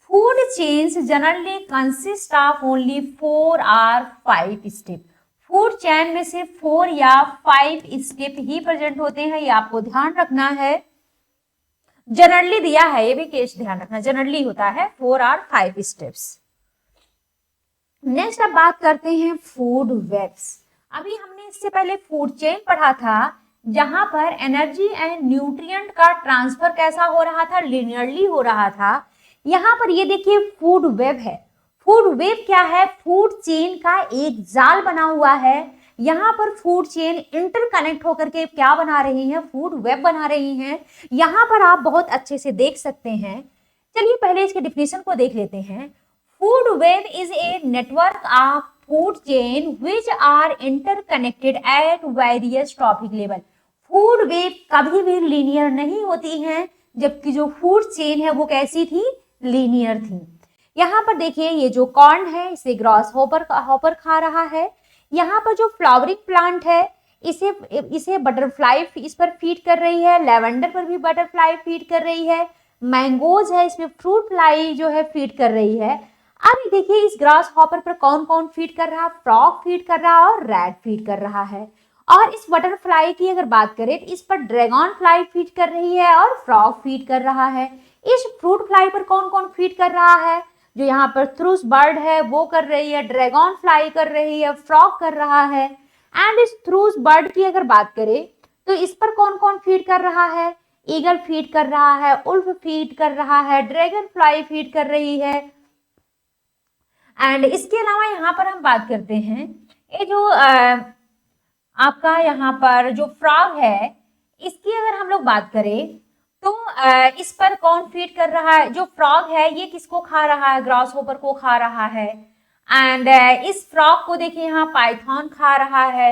Food chains generally consist of only 4 और 5 स्टेप। फूड चेन में से 4 या 5 स्टेप ही प्रेजेंट होते हैं, ये आपको ध्यान रखना है। जनरली दिया है, ये भी केस ध्यान रखना, जनरली होता है 4 और 5 स्टेप्स। नेक्स्ट अब बात करते हैं फूड वेब्स। अभी हमने इससे पहले फूड चेन पढ़ा था, जहां पर एनर्जी एंड न्यूट्रिएंट का ट्रांसफर कैसा हो रहा था, लिनियरली हो रहा था। यहाँ पर ये देखिए फूड वेब है। फूड वेब क्या है, फूड चेन का एक जाल बना हुआ है। यहाँ पर फूड चेन इंटरकनेक्ट होकर के क्या बना रही है, फूड वेब बना रही हैं। यहाँ पर आप बहुत अच्छे से देख सकते हैं। चलिए पहले इसके डिफिनेशन को देख लेते हैं। Food web is a network of food chain which are interconnected at various trophic level. Food web कभी भी लीनियर नहीं होती हैं, जबकि जो फूड चेन है वो कैसी थी, लीनियर थी। यहाँ पर देखिए ये जो कॉर्न है इसे ग्रास हॉपर खा रहा है। यहाँ पर जो फ्लावरिंग प्लांट है इसे इसे बटरफ्लाई इस पर फीड कर रही है। लेवेंडर पर भी बटरफ्लाई फीड कर रही है। मैंगोज है इसमें फ्रूट फ्लाई जो है फीड कर रही है। अब देखिए इस ग्रास हॉपर पर कौन कौन फीड कर रहा है, फ्रॉग फीड कर रहा है और रैट फीड कर रहा है। और इस बटरफ्लाई की अगर बात करें तो इस पर ड्रैगन फ्लाई फीड कर रही है और फ्रॉग फीड कर रहा है। इस फ्रूट फ्लाई पर कौन कौन फीड कर रहा है, जो यहाँ पर थ्रूस बर्ड है वो कर रही है, ड्रैगन फ्लाई कर रही है, फ्रॉग कर रहा है। एंड इस थ्रूस बर्ड की अगर बात करें तो इस पर कौन कौन फीड कर रहा है, ईगल फीड कर रहा है, उल्फ फीड कर रहा है, ड्रैगन फ्लाई फीड कर रही है। एंड इसके अलावा यहाँ पर हम बात करते हैं ये जो आपका यहाँ पर जो फ्रॉग है इसकी अगर हम लोग बात करें तो इस पर कौन फीड कर रहा है, जो फ्रॉग है ये किसको खा रहा है, ग्रास होपर को खा रहा है। एंड इस फ्रॉग को देखिए यहाँ पाइथन खा रहा है।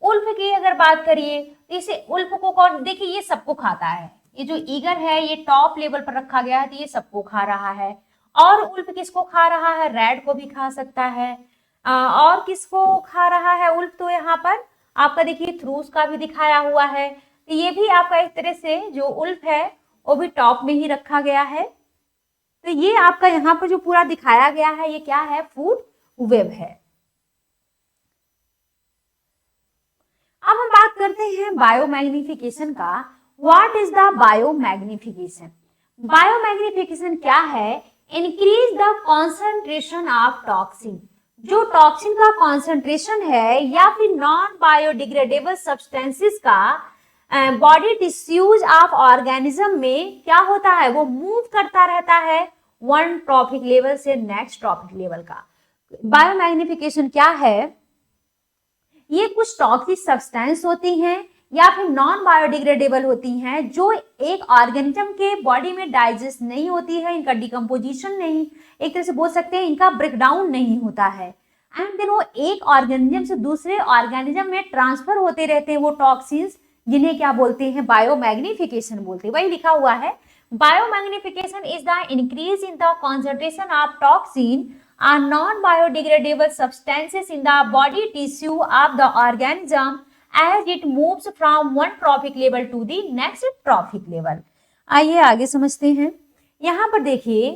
उल्फ की अगर बात करिए तो इसे उल्फ को कौन, देखिए ये सबको खाता है। ये जो ईगल है ये टॉप लेवल पर रखा गया है तो ये सबको खा रहा है। और उल्फ किसको खा रहा है, रैट को भी खा सकता है। और किसको खा रहा है उल्फ, तो यहाँ पर आपका देखिए थ्रूस का भी दिखाया हुआ है। तो ये भी आपका एक तरह से जो उल्फ है वो भी टॉप में ही रखा गया है। तो ये आपका यहाँ पर जो पूरा दिखाया गया है ये क्या है, फूड वेब है। अब हम बात करते हैं बायोमैग्निफिकेशन का। What is the biomagnification? Biomagnification क्या है? Increase the concentration of toxin. जो टॉक्सिन का कॉन्सेंट्रेशन है या फिर नॉन बायोडिग्रेडेबल सब्सटेंसेस का बॉडी टिश्यूज ऑफ ऑर्गेनिज्म में क्या होता है, वो मूव करता रहता है वन ट्रॉपिक लेवल से नेक्स्ट ट्रॉपिक लेवल का। बायोमैग्निफिकेशन क्या है? ये कुछ टॉक्सिक सब्सटेंस होती हैं या फिर नॉन बायोडिग्रेडेबल होती हैं जो एक ऑर्गेनिज्म के बॉडी में डाइजेस्ट नहीं होती है, इनका डिकम्पोजिशन नहीं, एक तरह से बोल सकते हैं इनका ब्रेकडाउन नहीं होता है। एंड देन वो एक ऑर्गेनिज्म से दूसरे ऑर्गेनिज्म में ट्रांसफर होते रहते हैं वो टॉक्सिन्स, जिन्हें क्या बोलते हैं, बायोमैग्निफिकेशन बोलते हैं। वही लिखा हुआ है, biomagnification is the increase in the concentration of toxin are non-biodegradable substances in the body tissue of the organism as it moves from one trophic level to the next trophic level। आइए आगे समझते हैं। यहाँ पर देखिए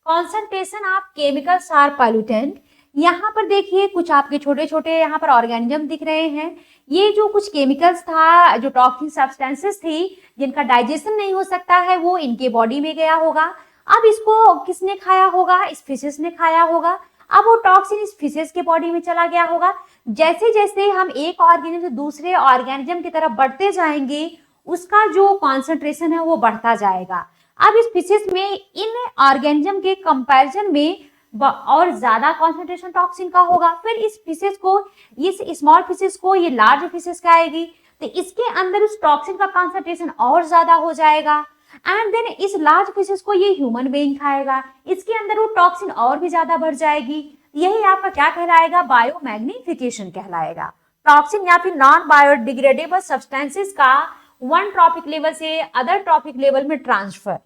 concentration of chemicals are pollutant। यहाँ पर देखिए कुछ आपके छोटे छोटे यहाँ पर ऑर्गेनिज्म दिख रहे हैं। ये जो कुछ केमिकल्स था, जो टॉक्सिक सब्सटेंसेस थी जिनका डाइजेशन नहीं हो सकता है, वो इनके बॉडी में गया होगा। अब इसको किसने खाया होगा, इस फिशेस ने खाया होगा। अब वो टॉक्सिन इस फिशेस के बॉडी में चला गया होगा। जैसे जैसे हम एक ऑर्गेनिज्म से दूसरे ऑर्गेनिज्म की तरफ बढ़ते जाएंगे उसका जो कॉन्सेंट्रेशन है वो बढ़ता जाएगा। अब इस फिशेस में इन ऑर्गेनिज्म के कंपैरिजन में और ज्यादा कॉन्सेंट्रेशन टॉक्सिन का होगा। फिर इस फिशेस को, इस स्मॉल फिशेस को ये लार्ज फिशेस खाएगी तो इसके अंदर उस टॉक्सिन का कॉन्सेंट्रेशन और ज्यादा हो जाएगा। एंड देन इस लार्ज फिशेस को ये ह्यूमन बीइंग खाएगा, इसके अंदर वो टॉक्सिन और भी ज्यादा बढ़ जाएगी। यही आपका क्या कहलाएगा, बायोमैग्निफिकेशन कहलाएगा। टॉक्सिन या फिर नॉन बायोडिग्रेडेबल सब्सटेंसेस का वन ट्रॉपिक लेवल से अदर ट्रॉपिक लेवल में ट्रांसफर।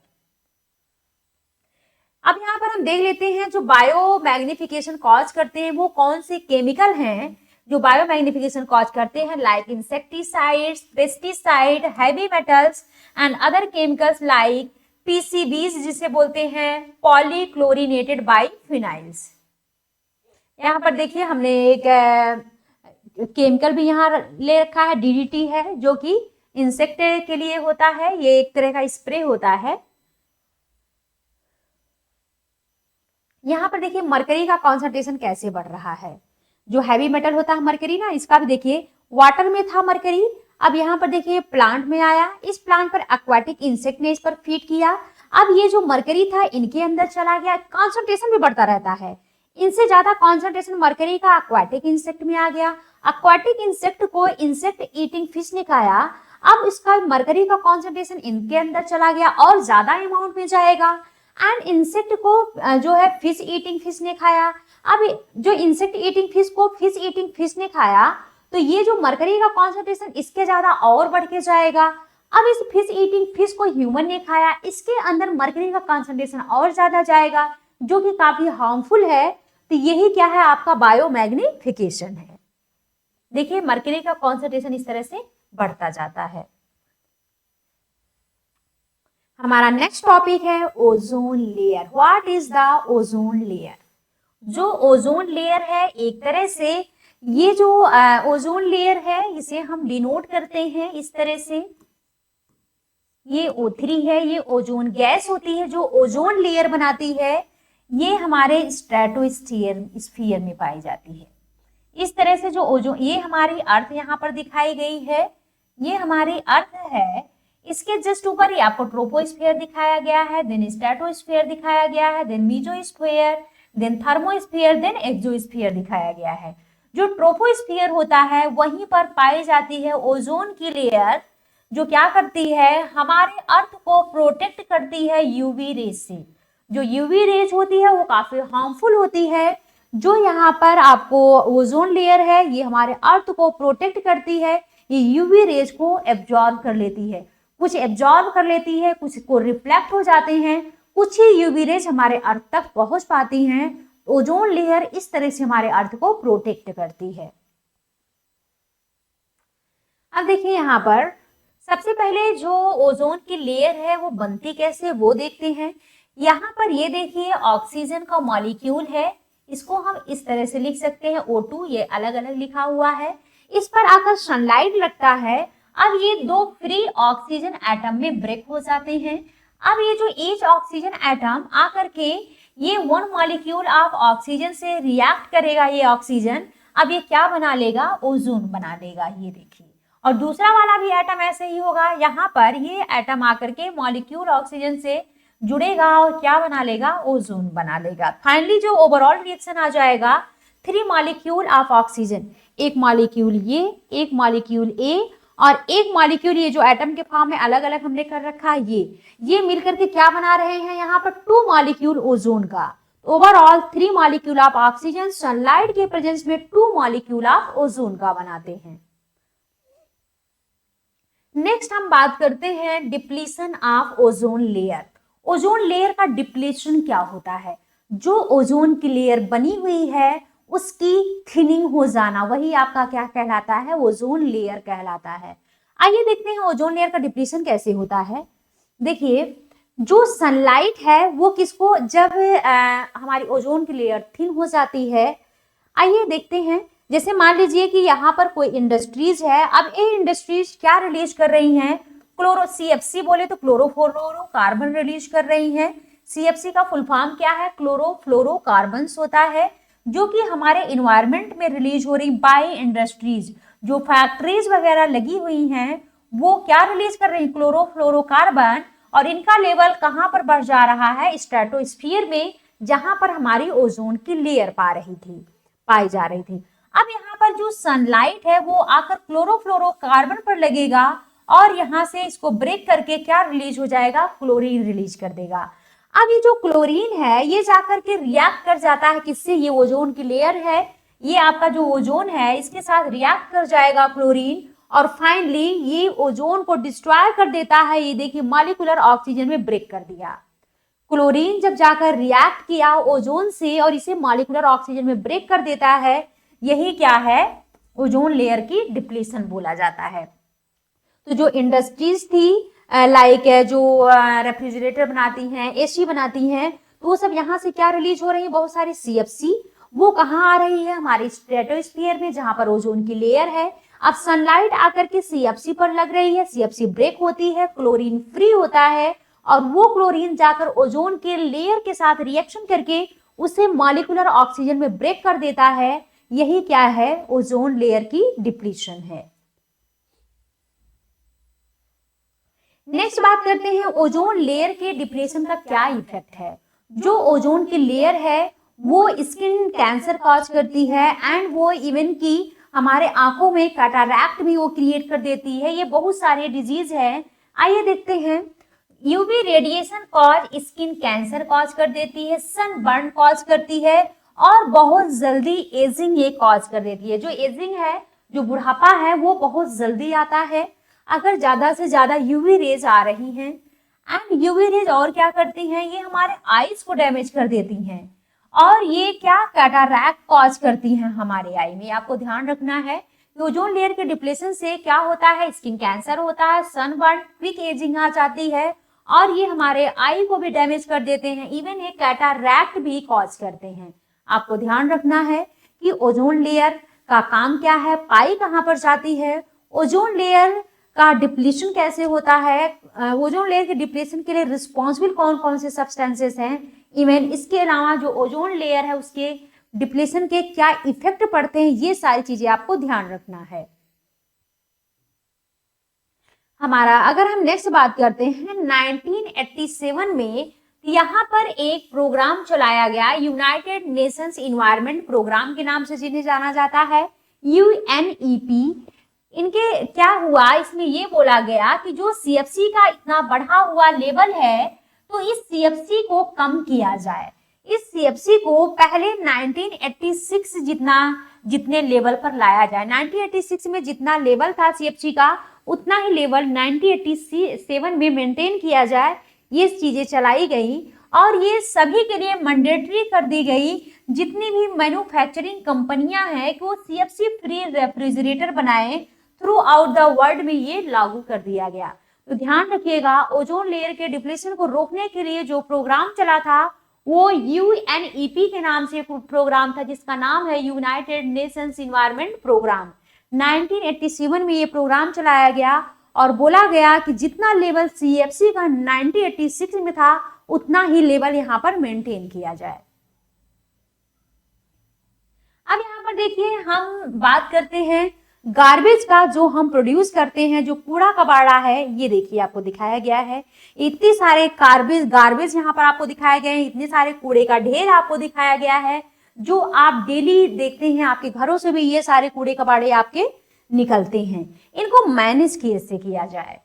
अब यहाँ पर हम देख लेते हैं जो बायोमैग्निफिकेशन कॉज करते हैं वो कौन से केमिकल हैं जो बायोमैग्निफिकेशन कॉज करते हैं, like insecticides, pesticide, heavy metals and other chemicals like PCBs जिसे बोलते हैं पॉलीक्लोरिनेटेड बाइफिनाइल्स। यहाँ पर देखिए हमने एक केमिकल भी यहाँ ले रखा है, डीडीटी है, जो कि इंसेक्ट के लिए होता है। ये एक तरह का स्प्रे होता है। यहाँ पर देखिए मरकरी का कॉन्सेंट्रेशन कैसे बढ़ रहा है। जो हैवी मेटल होता है मरकरी ना, इसका भी देखिए वाटर में था मरकरी, अब यहाँ पर देखिए प्लांट में आया। इस प्लांट पर एक्वाटिक इंसेक्ट ने इस पर फीड किया। अब ये जो मरकरी था इनके अंदर चला गया, कॉन्सेंट्रेशन भी बढ़ता रहता है। इनसे ज्यादा कॉन्सेंट्रेशन मरकरी का एक्वाटिक इंसेक्ट में आ गया। एक्वाटिक इंसेक्ट को इंसेक्ट ईटिंग फिश ने खाया। अब इसका मरकरी का कॉन्सेंट्रेशन इनके अंदर चला गया और ज्यादा अमाउंट में जाएगा। एंड इंसेक्ट को जो है फिश ईटिंग फिश ने खाया। अब जो इंसेक्ट ईटिंग फिश को फिश ईटिंग फिश ने खाया तो ये जो मरकरी का कॉन्सेंट्रेशन इसके ज्यादा और बढ़ के जाएगा। अब इस फिश ईटिंग फिश को ह्यूमन ने खाया, इसके अंदर मर्करी का कंसंट्रेशन और ज्यादा जाएगा जो कि काफी हार्मफुल है। तो यही क्या है, आपका बायोमैग्निफिकेशन है। देखिए मर्करी का कंसंट्रेशन इस तरह से बढ़ता जाता है। हमारा नेक्स्ट टॉपिक है ozone layer. What is the ozone layer? जो ओजोन लेयर है, एक तरह से ये जो ओजोन लेयर है इसे हम डिनोट करते हैं इस तरह से, ये O3 है, ये ओजोन गैस होती है जो ओजोन लेयर बनाती है। ये हमारे स्ट्रेटोस्फीयर में पाई जाती है। इस तरह से जो ओजोन, ये हमारी अर्थ यहाँ पर दिखाई गई है, ये हमारी अर्थ है। इसके जस्ट ऊपर ही आपको ट्रोपोस्फीयर दिखाया गया है, देन स्ट्रेटोस्फीयर दिखाया गया है, then mesosphere, then thermosphere, then exosphere दिखाया गया है। जो ट्रोपोस्फीयर होता है वहीं पर पाई जाती है ओजोन की लेयर, जो क्या करती है, हमारे अर्थ को प्रोटेक्ट करती है यूवी रेज से। जो यूवी रेज होती है वो काफी हार्मफुल होती है। जो यहाँ पर आपको ओजोन लेयर है ये हमारे अर्थ को प्रोटेक्ट करती है, ये यूवी रेज को एब्जॉर्ब कर लेती है। कुछ एब्जॉर्ब कर लेती है, कुछ को रिफ्लेक्ट हो जाते हैं, कुछ ही यूवी रेज हमारे अर्थ तक पहुंच पाती हैं। ओजोन लेयर इस तरह से हमारे अर्थ को प्रोटेक्ट करती है। अब देखिए यहाँ पर सबसे पहले जो ओजोन की लेयर है वो बनती कैसे वो देखते हैं। यहाँ पर ये देखिए ऑक्सीजन का मॉलिक्यूल है, इसको हम इस तरह से लिख सकते हैं O2, ये अलग अलग लिखा हुआ है। इस पर आकर सनलाइट लगता है, अब ये दो फ्री ऑक्सीजन एटम में ब्रेक हो जाते हैं। अब ये जो ईच ऑक्सीजन एटम आकर के ये वन मॉलिक्यूल ऑफ ऑक्सीजन से रिएक्ट करेगा, ये ऑक्सीजन अब ये क्या बना लेगा, ओजोन बना लेगा, ये देखिए। और दूसरा वाला भी एटम ऐसे ही होगा, यहाँ पर ये एटम आकर के मॉलिक्यूल ऑक्सीजन से जुड़ेगा और क्या बना लेगा, ओजोन बना लेगा। फाइनली जो ओवरऑल रिएक्शन आ जाएगा, 3 मॉलिक्यूल ऑफ ऑक्सीजन, एक मॉलिक्यूल ये, एक मॉलिक्यूल ए और एक मॉलिक्यूल ये जो एटम के फॉर्म में अलग अलग हमने कर रखा है, ये मिलकर के क्या बना रहे हैं यहाँ पर, 2 मॉलिक्यूल ओजोन का। Overall 3 molecule of oxygen sunlight के प्रेजेंस में 2 मॉलिक्यूल ऑफ ओजोन का बनाते हैं। नेक्स्ट हम बात करते हैं depletion of ozone layer. Ozone layer का डिप्लीशन क्या होता है, जो ओजोन की लेयर बनी हुई है उसकी थिनिंग हो जाना, वही आपका क्या कहलाता है, ओजोन लेयर कहलाता है। आइए देखते हैं ओजोन लेयर का डिप्लीशन कैसे होता है। देखिए जो सनलाइट है वो किसको, जब हमारी ओजोन की लेयर थिन हो जाती है, आइए देखते हैं। जैसे मान लीजिए कि यहाँ पर कोई इंडस्ट्रीज है, अब ये इंडस्ट्रीज क्या रिलीज कर रही हैं, CFC बोले तो क्लोरोफ्लोरोकार्बन रिलीज कर रही हैं। CFC का फुल फॉर्म क्या है, क्लोरोफ्लोरोकार्बन्स होता है, जो कि हमारे इन्वायरमेंट में रिलीज हो रही बाय इंडस्ट्रीज, जो फैक्ट्रीज वगैरह लगी हुई हैं वो क्या रिलीज कर रही हैं, क्लोरोफ्लोरोकार्बन। और इनका लेवल कहाँ पर बढ़ जा रहा है, स्ट्रेटोस्फीयर में, जहां पर हमारी ओजोन की लेयर पाई जा रही थी। अब यहाँ पर जो सनलाइट है वो आकर क्लोरोफ्लोरोकार्बन पर लगेगा और यहाँ से इसको ब्रेक करके क्या रिलीज हो जाएगा, क्लोरीन रिलीज कर देगा। अब ये जो क्लोरीन है ये जाकर के रिएक्ट कर जाता है किससे, ये ओजोन की लेयर है, ये आपका जो ओजोन है इसके साथ रिएक्ट कर जाएगा क्लोरीन, और फाइनली ये ओजोन को डिस्ट्रॉय कर देता है। ये देखिए मॉलिक्यूलर ऑक्सीजन में ब्रेक कर दिया। क्लोरीन जब जाकर रिएक्ट किया ओजोन से और इसे मॉलिक्यूलर ऑक्सीजन में ब्रेक कर देता है, यही क्या है, ओजोन लेयर की डिप्लीशन बोला जाता है। तो जो इंडस्ट्रीज थी लाइक जो रेफ्रिजरेटर बनाती हैं, AC बनाती हैं, तो वो सब यहाँ से क्या रिलीज हो रही है, बहुत सारी CFC, वो कहाँ आ रही है, हमारी स्ट्रेटोस्फीयर में, जहां पर ओजोन की लेयर है। अब सनलाइट आकर के CFC पर लग रही है, CFC ब्रेक होती है, क्लोरीन फ्री होता है और वो क्लोरीन जाकर ओजोन के लेयर के साथ रिएक्शन करके उसे मॉलिक्यूलर ऑक्सीजन में ब्रेक कर देता है। यही क्या है, ओजोन लेयर की डिप्लीशन है। नेक्स्ट बात करते हैं ओजोन लेयर के डिप्रेशन का क्या इफेक्ट है। जो ओजोन की लेयर है वो स्किन कैंसर कॉज करती है एंड वो इवन की हमारे आंखों में कैटरैक्ट भी वो क्रिएट कर देती है। ये बहुत सारे डिजीज है, आइए देखते हैं। UV radiation cause skin cancer cause कर देती है, सनबर्न कॉज करती है और बहुत जल्दी एजिंग ये कॉज कर देती है। जो एजिंग है, जो बुढ़ापा है वो बहुत जल्दी आता है। अगर ज्यादा से ज्यादा यूवी रेज आ रही हैं, एंड यूवी रेज और क्या करती हैं, ये हमारे आईज को डैमेज कर देती हैं और ये क्या कैटरैक्ट कॉज करती हैं हमारे आई में। आपको ध्यान रखना है कि ओजोन लेयर के डिप्लेशन से क्या होता है, स्किन कैंसर होता है, सनबर्न, क्विक एजिंग आ जाती है और ये हमारे आई को भी डैमेज कर देते हैं, इवन ये कैटरैक्ट भी कॉज करते हैं। आपको ध्यान रखना है कि ओजोन लेयर का काम क्या है, पाई कहाँ पर जाती है, ओजोन लेयर का डिप्लीशन कैसे होता है, ओजोन लेयर के डिप्लीशन के लिए रिस्पॉन्सिबल कौन कौन से सब्सटेंसेस हैं, इवन इसके अलावा जो ओजोन लेयर है उसके डिप्लीशन के क्या इफेक्ट पड़ते हैं, ये सारी चीजें आपको ध्यान रखना है हमारा। अगर हम नेक्स्ट बात करते हैं 1987 में, यहाँ पर एक प्रोग्राम चलाया गया, यूनाइटेड नेशंस इन्वायरमेंट प्रोग्राम के नाम से जिन्हें जाना जाता है, यूएनईपी। इनके क्या हुआ, इसमें ये बोला गया कि जो सीएफसी का इतना बढ़ा हुआ लेवल है तो इस सीएफसी को कम किया जाए। इस सीएफसी को पहले 1986 जितने लेवल पर लाया जाए, 1986 में जितना लेवल था सीएफसी का उतना ही लेवल 1987 में मेंटेन किया जाए, ये चीजें चलाई गई और ये सभी के लिए मैंडेटरी कर दी गई। जितनी भी मैन्युफैक्चरिंग कंपनियां हैं कि वो सीएफसी फ्री रेफ्रिजरेटर बनाए, थ्रू आउट द वर्ल्ड में ये लागू कर दिया गया। तो ध्यान रखिएगा, ओजोन लेयर के डिप्लेशन को रोकने के लिए जो प्रोग्राम चला था वो यूएनईपी के नाम से प्रोग्राम था, जिसका नाम है यूनाइटेड नेशंस इन्वायरमेंट प्रोग्राम। 1987 में ये प्रोग्राम चलाया गया और बोला गया कि जितना लेवल सीएफसी का 1986 में था उतना ही लेवल यहाँ पर मेंटेन किया जाए। अब यहाँ पर देखिए हम बात करते हैं गार्बेज का, जो हम प्रोड्यूस करते हैं, जो कूड़ा कबाड़ा है, ये देखिए आपको दिखाया गया है, इतने सारे गार्बेज यहाँ पर आपको दिखाए गए हैं, इतने सारे कूड़े का ढेर आपको दिखाया गया है, जो आप डेली देखते हैं, आपके घरों से भी ये सारे कूड़े कबाड़े आपके निकलते हैं। इनको मैनेज कैसे किया जाए,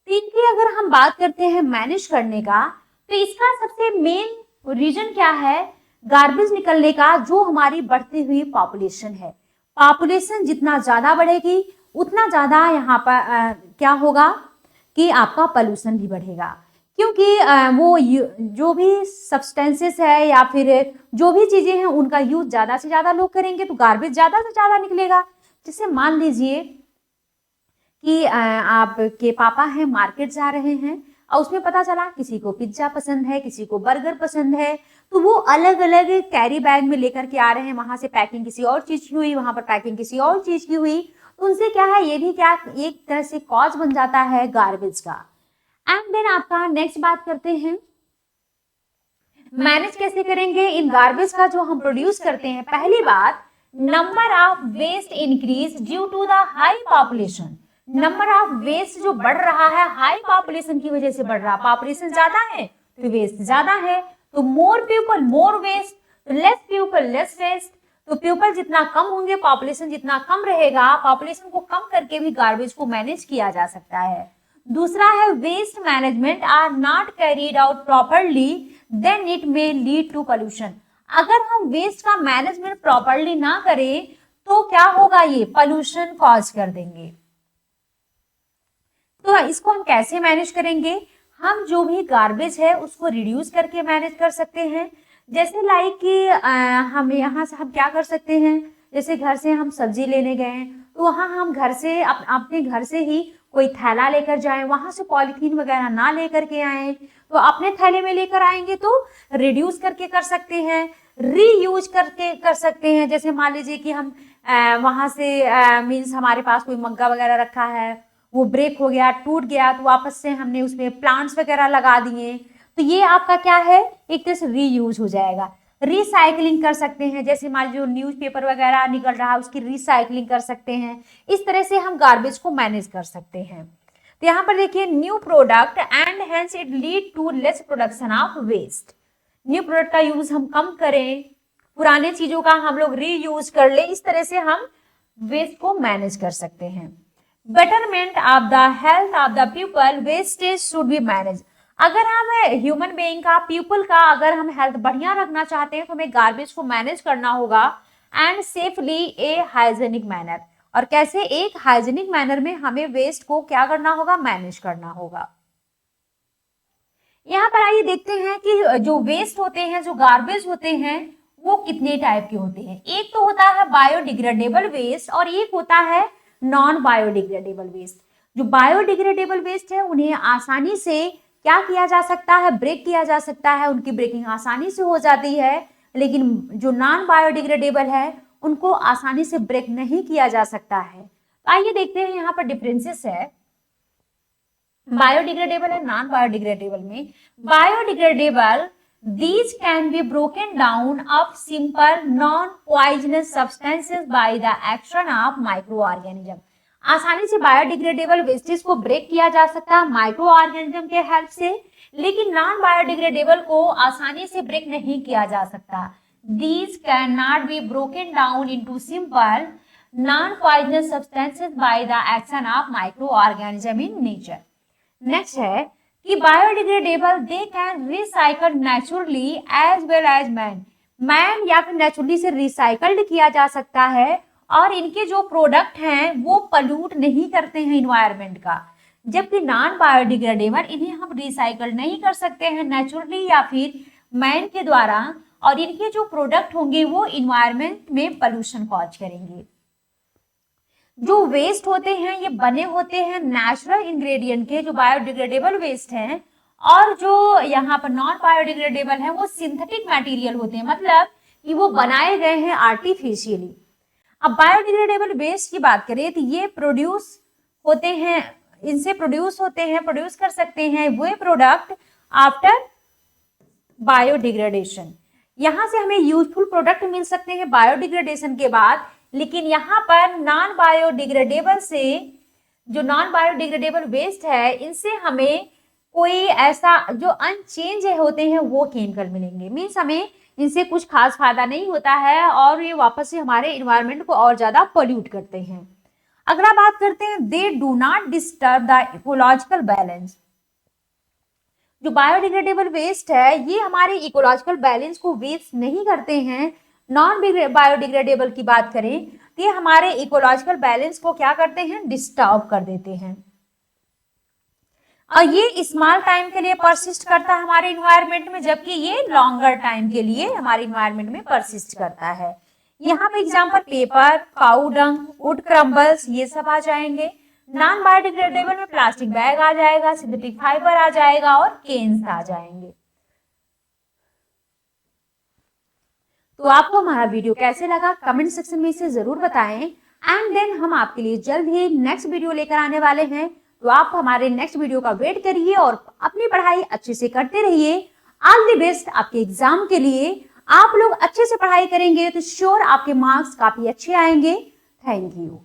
तो इनकी अगर हम बात करते हैं मैनेज करने का, तो इसका सबसे मेन रीजन क्या है गार्बेज निकलने का, जो हमारी बढ़ती हुई पॉपुलेशन है। पॉपुलेशन जितना ज्यादा बढ़ेगी उतना ज्यादा यहाँ पर क्या होगा कि आपका पोल्यूशन भी बढ़ेगा, क्योंकि वो जो भी सब्सटेंसेस है या फिर जो भी चीजें हैं उनका यूज ज्यादा से ज्यादा लोग करेंगे तो गार्बेज ज्यादा से ज्यादा निकलेगा। जैसे मान लीजिए कि आपके पापा हैं, मार्केट जा रहे हैं और उसमें पता चला किसी को पिज्जा पसंद है, किसी को बर्गर पसंद है, तो वो अलग अलग कैरी बैग में लेकर के आ रहे हैं, वहां से पैकिंग किसी और चीज की हुई, वहां पर पैकिंग किसी और चीज की हुई, तो उनसे क्या है, ये भी क्या एक तरह से कॉज बन जाता है गार्बेज का। एंड देन आपका नेक्स्ट बात करते हैं मैनेज कैसे करेंगे इन गार्बेज का जो हम प्रोड्यूस करते हैं। पहली बात, number of waste increase due to the high population. Number of waste जो बढ़ रहा है हाई पॉपुलेशन की वजह से बढ़ रहा है, पॉपुलेशन ज्यादा है तो वेस्ट ज्यादा है, तो more people more waste, less people less waste. तो पीपल जितना कम होंगे, पॉपुलेशन जितना कम रहेगा, पॉपुलेशन को कम करके भी गार्बेज को मैनेज किया जा सकता है। दूसरा है waste management are not carried out properly then it may lead to pollution. अगर हम वेस्ट का मैनेजमेंट प्रॉपरली ना करें तो क्या होगा, ये पोल्यूशन कॉज कर देंगे। तो इसको हम कैसे मैनेज करेंगे, हम जो भी गार्बेज है उसको रिड्यूस करके मैनेज कर सकते हैं। जैसे लाइक कि हम यहाँ से हम क्या कर सकते हैं, जैसे घर से हम सब्जी लेने गए तो वहाँ हम घर से अपने घर से ही कोई थैला लेकर जाएं, वहां से पॉलीथीन वगैरह ना लेकर के आए, तो अपने थैले में लेकर आएंगे तो रिड्यूस करके कर सकते हैं, रीयूज करके कर सकते हैं। जैसे मान लीजिए कि हम वहां से मीन्स हमारे पास कोई मग्गा वगैरह रखा है, वो ब्रेक हो गया, टूट गया, तो वापस से हमने उसमें प्लांट्स वगैरह लगा दिए, तो ये आपका क्या है, एक तरह से रीयूज हो जाएगा। रिसाइकलिंग कर सकते हैं, जैसे मान लीजिए न्यूज़पेपर वगैरह निकल रहा है उसकी रिसाइकलिंग कर सकते हैं। इस तरह से हम गार्बेज को मैनेज कर सकते हैं। तो यहाँ पर देखिए new product and hence it lead to less production of waste. New product का यूज हम कम करें, पुराने चीजों का हम लोग रीयूज कर ले, इस तरह से हम वेस्ट को मैनेज कर सकते हैं। Betterment of the health of the people, wastage should be manage. अगर हम ह्यूमन बीइंग का, पीपल का अगर हम हेल्थ बढ़िया रखना चाहते हैं तो हमें गार्बेज को मैनेज करना होगा and safely A hygienic manner, और कैसे एक हाइजीनिक मैनर में हमें वेस्ट को क्या करना होगा, मैनेज करना होगा। यहाँ पर आइए देखते हैं कि जो वेस्ट होते हैं, जो गार्बेज होते हैं, वो कितने टाइप के होते हैं। एक तो होता है बायोडिग्रेडेबल वेस्ट और एक होता है नॉन बायोडिग्रेडेबल वेस्ट। जो बायोडिग्रेडेबल वेस्ट है उन्हें आसानी से क्या किया जा सकता है, ब्रेक किया जा सकता है, उनकी ब्रेकिंग आसानी से हो जाती है। लेकिन जो नॉन बायोडिग्रेडेबल है उनको आसानी से ब्रेक नहीं किया जा सकता है। तो आइए देखते हैं यहाँ पर डिफरेंसेस है बायोडिग्रेडेबल एंड नॉन बायोडिग्रेडेबल में। Biodegradable, these can be broken down of simple non-poisonous substances by the action of microorganism। आसानी से बायोडिग्रेडेबल वेस्टेज को ब्रेक किया जा सकता है माइक्रो ऑर्गेनिज्म के हेल्प से, लेकिन नॉन बायोडिग्रेडेबल को आसानी से ब्रेक नहीं किया जा सकता। These cannot be broken down into simple non-poisonous substances by the action of microorganism in nature। Next है कि biodegradable they can recycle naturally as well as man या फिर नेचुरली से रिसाइकल्ड किया जा सकता है, और इनके जो प्रोडक्ट हैं वो पल्यूट नहीं करते हैं इन्वायरमेंट का। जबकि नॉन बायोडिग्रेडेबल इन्हें हम रिसाइकल नहीं कर सकते हैं नेचुरली या फिर मैन के द्वारा, और इनके जो प्रोडक्ट होंगे वो इन्वायरमेंट में पॉल्यूशन कॉज करेंगे। जो वेस्ट होते हैं ये बने होते हैं नेचुरल इंग्रेडिएंट के, जो बायोडिग्रेडेबल वेस्ट हैं, और जो यहाँ पर नॉन बायोडिग्रेडेबल है वो सिंथेटिक मटेरियल होते हैं, मतलब कि वो बनाए गए हैं आर्टिफिशियली। अब बायोडिग्रेडेबल वेस्ट की बात करें तो ये प्रोड्यूस होते हैं, इनसे प्रोड्यूस होते हैं, प्रोड्यूस कर सकते हैं वे प्रोडक्ट आफ्टर बायोडिग्रेडेशन। यहाँ से हमें यूजफुल प्रोडक्ट मिल सकते हैं बायोडिग्रेडेशन के बाद, लेकिन यहाँ पर नॉन बायोडिग्रेडेबल से, जो नॉन बायोडिग्रेडेबल वेस्ट है, इनसे हमें कोई ऐसा जो अनचेंज होते हैं वो केमिकल मिलेंगे। मीन्स हमें इनसे कुछ खास फायदा नहीं होता है और ये वापस से हमारे इन्वायरमेंट को और ज्यादा पोल्यूट करते हैं। अगला बात करते हैं, they do not disturb the ecological balance. जो बायोडिग्रेडेबल वेस्ट है ये हमारे इकोलॉजिकल बैलेंस को वेस्ट नहीं करते हैं। नॉन बायोडिग्रेडेबल की बात करें तो ये हमारे इकोलॉजिकल बैलेंस को क्या करते हैं, डिस्टर्ब कर देते हैं। और ये स्मॉल टाइम के लिए परसिस्ट करता है हमारे इन्वायरमेंट में, जबकि ये लॉन्गर टाइम के लिए हमारे इन्वायरमेंट में परसिस्ट करता है। यहाँ पे example paper, cow dung, wood crumbles, ये सब आ जाएंगे। नॉन बायोडिग्रेडेबल में प्लास्टिक बैग आ जाएगा, सिंथेटिक फाइबर आ जाएगा और केन्स आ जाएंगे। तो आपको हमारा वीडियो कैसे लगा कमेंट सेक्शन में इसे जरूर बताएं। एंड देन हम आपके लिए जल्द ही नेक्स्ट वीडियो लेकर आने वाले हैं, तो आप हमारे नेक्स्ट वीडियो का वेट करिए और अपनी पढ़ाई अच्छे से करते रहिए। ऑल द बेस्ट आपके एग्जाम के लिए। आप लोग अच्छे से पढ़ाई करेंगे तो श्योर आपके मार्क्स काफी अच्छे आएंगे। Thank you.